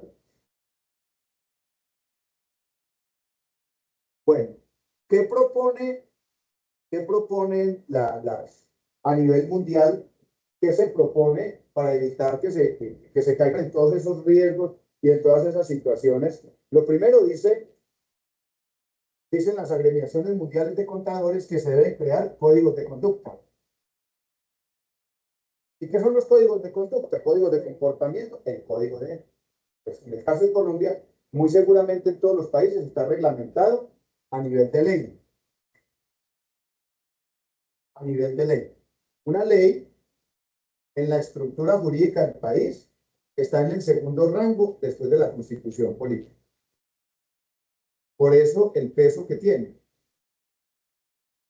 Bueno, ¿qué proponen a nivel mundial? ¿Qué se propone para evitar que se caigan en todos esos riesgos y en todas esas situaciones? Lo primero dicen las agremiaciones mundiales de contadores que se deben crear códigos de conducta. ¿Y qué son los códigos de conducta? Códigos de comportamiento, el código de, pues en el caso de Colombia, muy seguramente en todos los países está reglamentado a nivel de ley. A nivel de ley. Una ley en la estructura jurídica del país, está en el segundo rango después de la constitución política. Por eso el peso que tiene.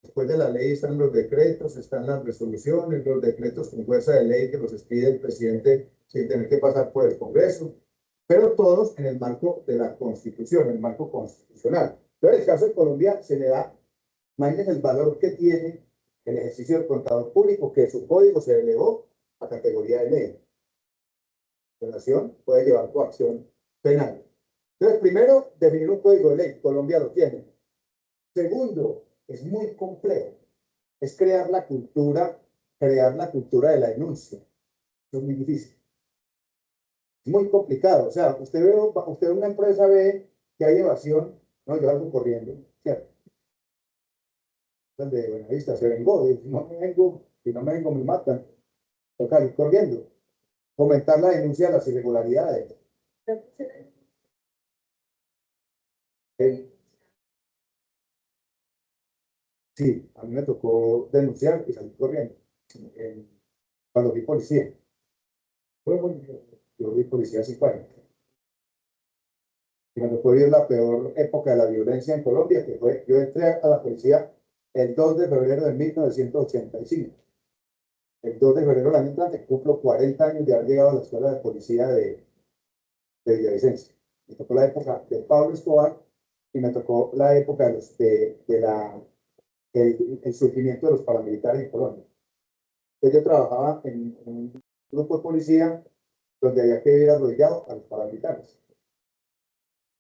Después de la ley están los decretos, están las resoluciones, los decretos con fuerza de ley que los expide el presidente sin tener que pasar por el Congreso, pero todos en el marco de la Constitución, en el marco constitucional. Entonces, en el caso de Colombia se le da, imagínense el valor que tiene el ejercicio del contador público, que su código se elevó a categoría de ley. La nación puede llevar coacción penal. Entonces, primero, definir un código de ley. Colombia lo tiene. Segundo, es muy complejo. Es crear la cultura de la denuncia. Eso es muy difícil. Es muy complicado. O sea, usted en una empresa ve que hay evasión, no, yo salgo corriendo, ¿cierto? De Buenavista se vengó, y si no me vengo me matan. Toca ir corriendo. Fomentar la denuncia de las irregularidades. Sí, a mí me tocó denunciar y salir corriendo. Cuando fui policía. Yo fui policía 5 años. Y me tocó vivir la peor época de la violencia en Colombia, que fue, yo entré a la policía el 2 de febrero de 1985. El 2 de febrero del año entrante cumplo 40 años de haber llegado a la escuela de policía de Villavicencio. Me tocó la época de Pablo Escobar y me tocó la época el surgimiento de los paramilitares en Colombia. Entonces yo trabajaba en un grupo de policía donde había que vivir arrodillado a los paramilitares.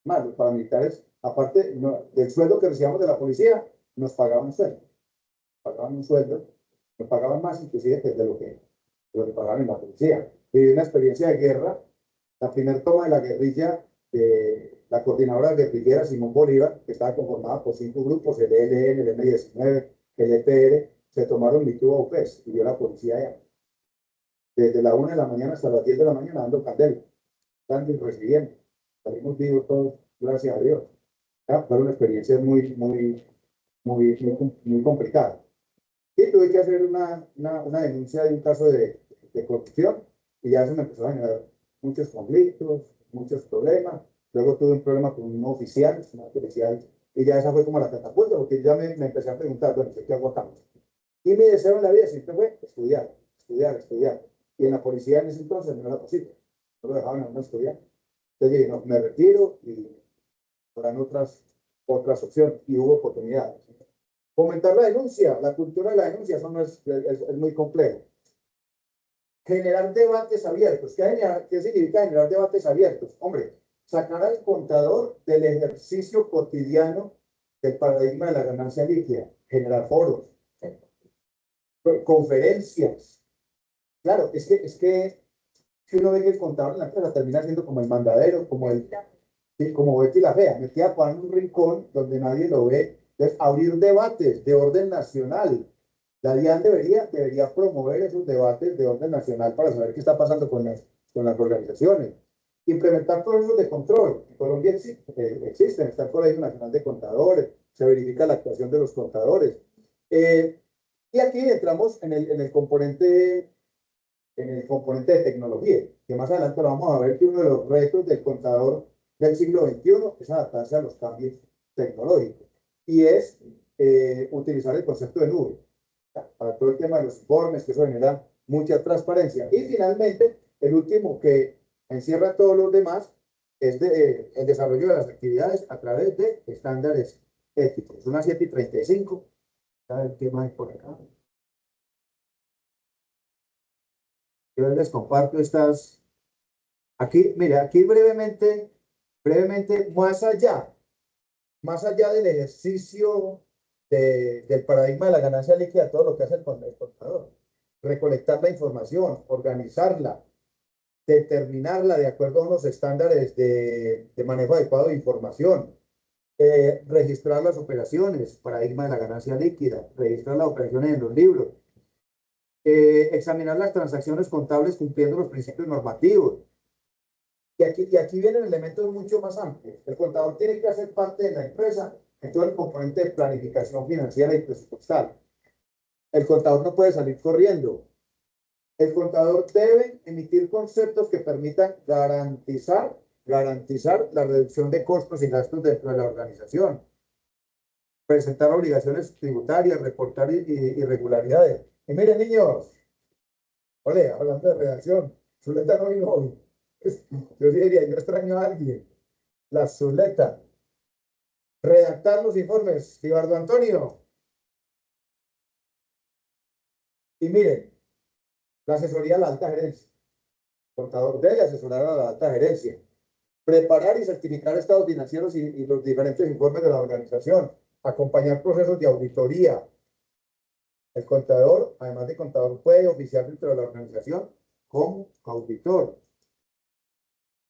Más, los paramilitares, aparte del sueldo que recibíamos de la policía, nos pagaban un sueldo. Pagaban un sueldo, nos pagaban más inclusive que de lo que pagaban en la policía. Viví una experiencia de guerra, la primera toma de la guerrilla de la coordinadora guerrillera Simón Bolívar, que estaba conformada por 5 grupos, el ELN, el M-19, el EPR, se tomaron mi tubo UPES y vio la policía allá. Desde la 1 de la mañana hasta las 10 de la mañana dando candela, dando y recibiendo. Salimos vivos todos, gracias a Dios. Fue una experiencia muy complicada. Y tuve que hacer una denuncia de un caso de corrupción y ya eso me empezó a generar muchos conflictos, muchos problemas. Luego tuve un problema con un oficial, y ya esa fue como la catapulta, porque ya me empecé a preguntar, bueno, ¿qué hago acá? Y mi deseo en la vida siempre fue estudiar, estudiar, estudiar. Y en la policía en ese entonces no era posible, no lo dejaban a uno estudiar. Entonces dije, no, me retiro y habrán otras opciones y hubo oportunidades. Fomentar la denuncia, la cultura de la denuncia, eso no es muy complejo. Generar debates abiertos. ¿Qué significa generar debates abiertos? Hombre, sacar al contador del ejercicio cotidiano del paradigma de la ganancia líquida, generar foros, conferencias. Claro, es que si uno ve que el contador en la empresa termina siendo como el mandadero, como Betty la Fea, metida para un rincón donde nadie lo ve. Entonces, abrir debates de orden nacional. La DIAN debería promover esos debates de orden nacional para saber qué está pasando con las organizaciones. Implementar procesos de control. En Colombia existen, está el Colegio Nacional de Contadores, se verifica la actuación de los contadores. Y aquí entramos en el componente de tecnología, que más adelante lo vamos a ver que uno de los retos del contador del siglo XXI es adaptarse a los cambios tecnológicos y es utilizar el concepto de nube para todo el tema de los informes, que eso genera mucha transparencia. Y finalmente, el último que encierra todos los demás es el desarrollo de las actividades a través de estándares éticos. Son las 7:35. ¿Saben qué más hay por acá? Yo les comparto estas. Aquí, mire, aquí brevemente, más allá del ejercicio del paradigma de la ganancia líquida, todo lo que hace el contador. Recolectar la información, organizarla, determinarla de acuerdo a unos estándares de manejo adecuado de información, registrar las operaciones, paradigma de la ganancia líquida, registrar las operaciones en los libros, examinar las transacciones contables cumpliendo los principios normativos. Y aquí vienen elementos mucho más amplios. El contador tiene que hacer parte de la empresa en todo el componente de planificación financiera y presupuestal. El contador no puede salir corriendo. El contador debe emitir conceptos que permitan garantizar la reducción de costos y gastos dentro de la organización, presentar obligaciones tributarias, reportar irregularidades. Y miren, niños, ole, hablando de redacción, Zuleta no vino hoy. Yo diría, yo extraño a alguien. La Zuleta. Redactar los informes, Libardo Antonio. Y miren, la asesoría a la alta gerencia. El contador debe asesorar a la alta gerencia. Preparar y certificar estados financieros y los diferentes informes de la organización. Acompañar procesos de auditoría. El contador, además de contador, puede oficiar dentro de la organización como auditor.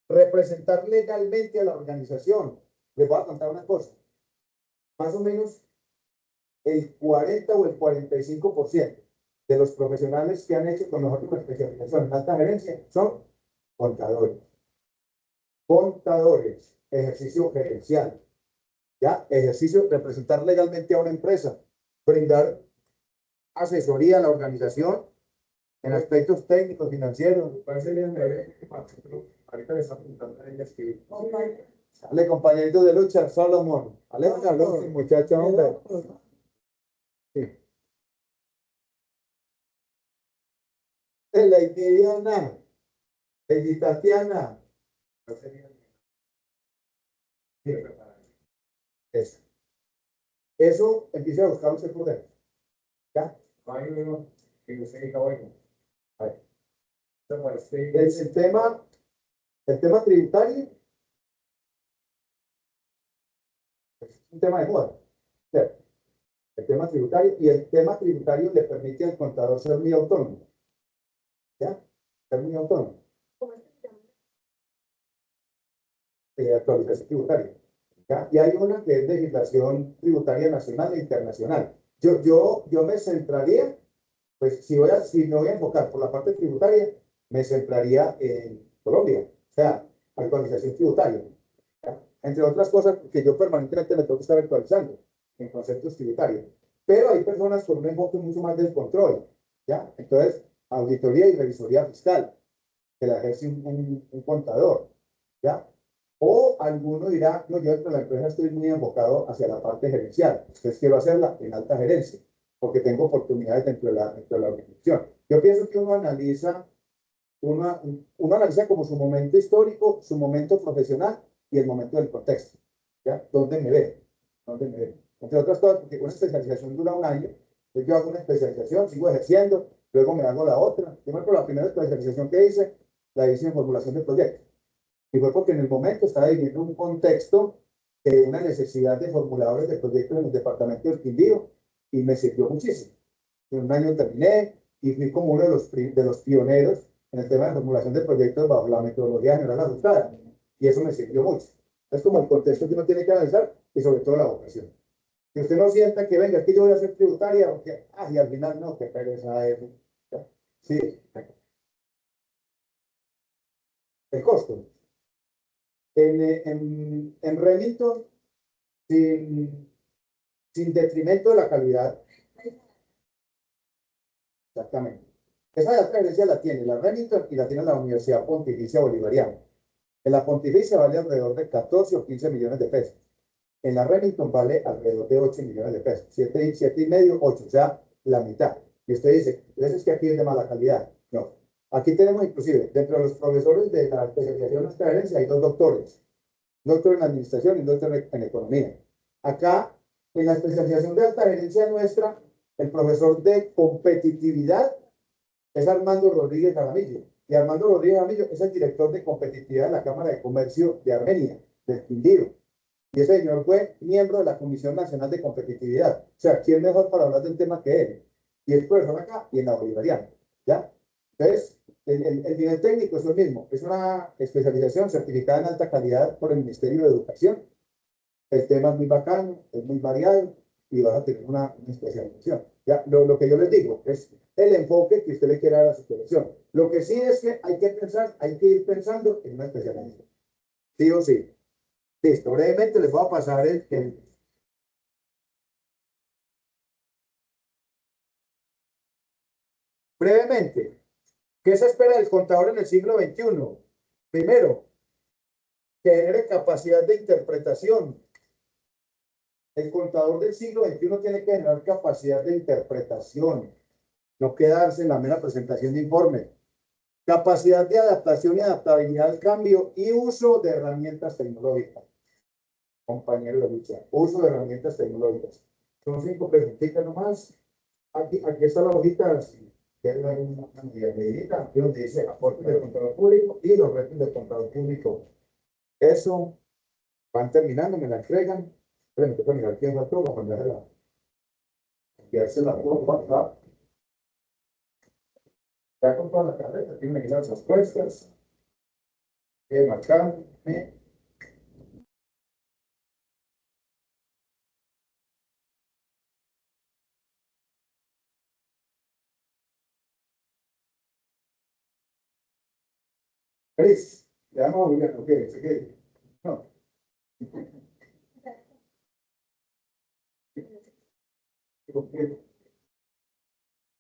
Representar legalmente a la organización. Les voy a contar una cosa. Más o menos el 40 o el 45% de los profesionales que han hecho con nosotros la especialización en alta gerencia son contadores. Contadores, ejercicio gerencial, ¿ya? Ejercicio, representar legalmente a una empresa, brindar asesoría a la organización en aspectos técnicos, financieros. Ahorita le está preguntando a ella si Dale, compañerito de lucha, Solomon. Aléjalo, muchacho, hombre. Sí. Lady Diana, Lady Tatiana. Eso empieza a buscar usted por dentro. ¿Ya? hay uno que usted diga, bueno, Ahí. el El tema tributario es un tema de moda. ¿Cierto? El tema tributario y el tema tributario le permite al contador ser muy autónomo. ¿Ya? Ser muy autónomo. ¿Cómo es que se llama? Actualización tributaria. ¿Ya? Y hay una que es legislación tributaria nacional e internacional. Yo me centraría, pues si me voy a enfocar por la parte tributaria, me centraría en Colombia. O sea, actualización tributaria. ¿Ya? Entre otras cosas que yo permanentemente me tengo que estar actualizando en conceptos tributarios. Pero hay personas con un enfoque mucho más del control. ¿Ya? Entonces, auditoría y revisoría fiscal, que la ejerce un contador. ¿Ya? O alguno dirá, no, yo dentro de la empresa estoy muy enfocado hacia la parte gerencial, entonces quiero hacerla en alta gerencia, porque tengo oportunidades dentro de la organización. Yo pienso que uno analiza como su momento histórico, su momento profesional y el momento del contexto. ¿Ya? ¿Dónde me ve? ¿Dónde me ve? Entre otras cosas, porque una especialización dura un año, entonces yo hago una especialización, sigo ejerciendo, luego me hago la otra. Yo me acuerdo la primera especialización que hice, la hice en formulación de proyectos. Y fue porque en el momento estaba viviendo un contexto de una necesidad de formuladores de proyectos en el departamento del Quindío y me sirvió muchísimo. En un año terminé y fui como uno de los pioneros en el tema de formulación de proyectos bajo la metodología general ajustada. Y eso me sirvió mucho. Es como el contexto que uno tiene que analizar y sobre todo la vocación. Que usted no sienta que venga, que yo voy a ser tributaria, o que, y al final no, que pereza eso. Sí, el costo. En Remington, sin detrimento de la calidad. Exactamente. Esa de alta gerencia la tiene la Remington y la tiene la Universidad Pontificia Bolivariana. En la Pontificia vale alrededor de 14 o 15 millones de pesos. En la Remington vale alrededor de 8 millones de pesos. 7 y medio, 8, o sea, la mitad. Y usted dice, ¿eso es que aquí es de mala calidad? No. Aquí tenemos inclusive, dentro de los profesores de la especialización en alta gerencia, hay 2 doctores. Doctor en administración y doctor en economía. Acá, en la especialización de alta gerencia nuestra, el profesor de competitividad es Armando Rodríguez Jaramillo. Y Armando Rodríguez Jaramillo es el director de competitividad de la Cámara de Comercio de Armenia, del Quindío. Y ese señor fue miembro de la Comisión Nacional de Competitividad. O sea, ¿quién mejor para hablar del tema que él? Y es profesor acá y en la Bolivariana. ¿Ya? Entonces, el nivel técnico es lo mismo. Es una especialización certificada en alta calidad por el Ministerio de Educación. El tema es muy bacano, es muy variado y vas a tener una especialización. ¿Ya? Lo que yo les digo es el enfoque que usted le quiera dar a su selección. Lo que sí es que hay que pensar, hay que ir pensando en una especialización. Sí o sí. Listo, brevemente les voy a pasar brevemente, ¿Qué se espera del contador en el siglo XXI? Primero, que genere capacidad de interpretación. El contador del siglo XXI tiene que generar capacidad de interpretación, no quedarse en la mera presentación de informe. Capacidad de adaptación y adaptabilidad al cambio y uso de herramientas tecnológicas. Compañero de lucha, uso de herramientas tecnológicas. Son 5 preguntitas nomás. Aquí está la hojita, que es una medidita, aquí donde dice aportes del contador público y los retos del contador público. Eso van terminando, me la entregan. Pero me toca mirar quién faltó, para mandársela. Enviársela por WhatsApp. Ya con toda la carrera, tiene que ir las respuestas. Marcarme. Cris, ya no, Julián, ok, se quede. No.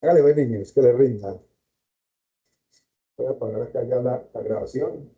Hágale, buen niños, que le rinda. Voy a poner acá ya la grabación.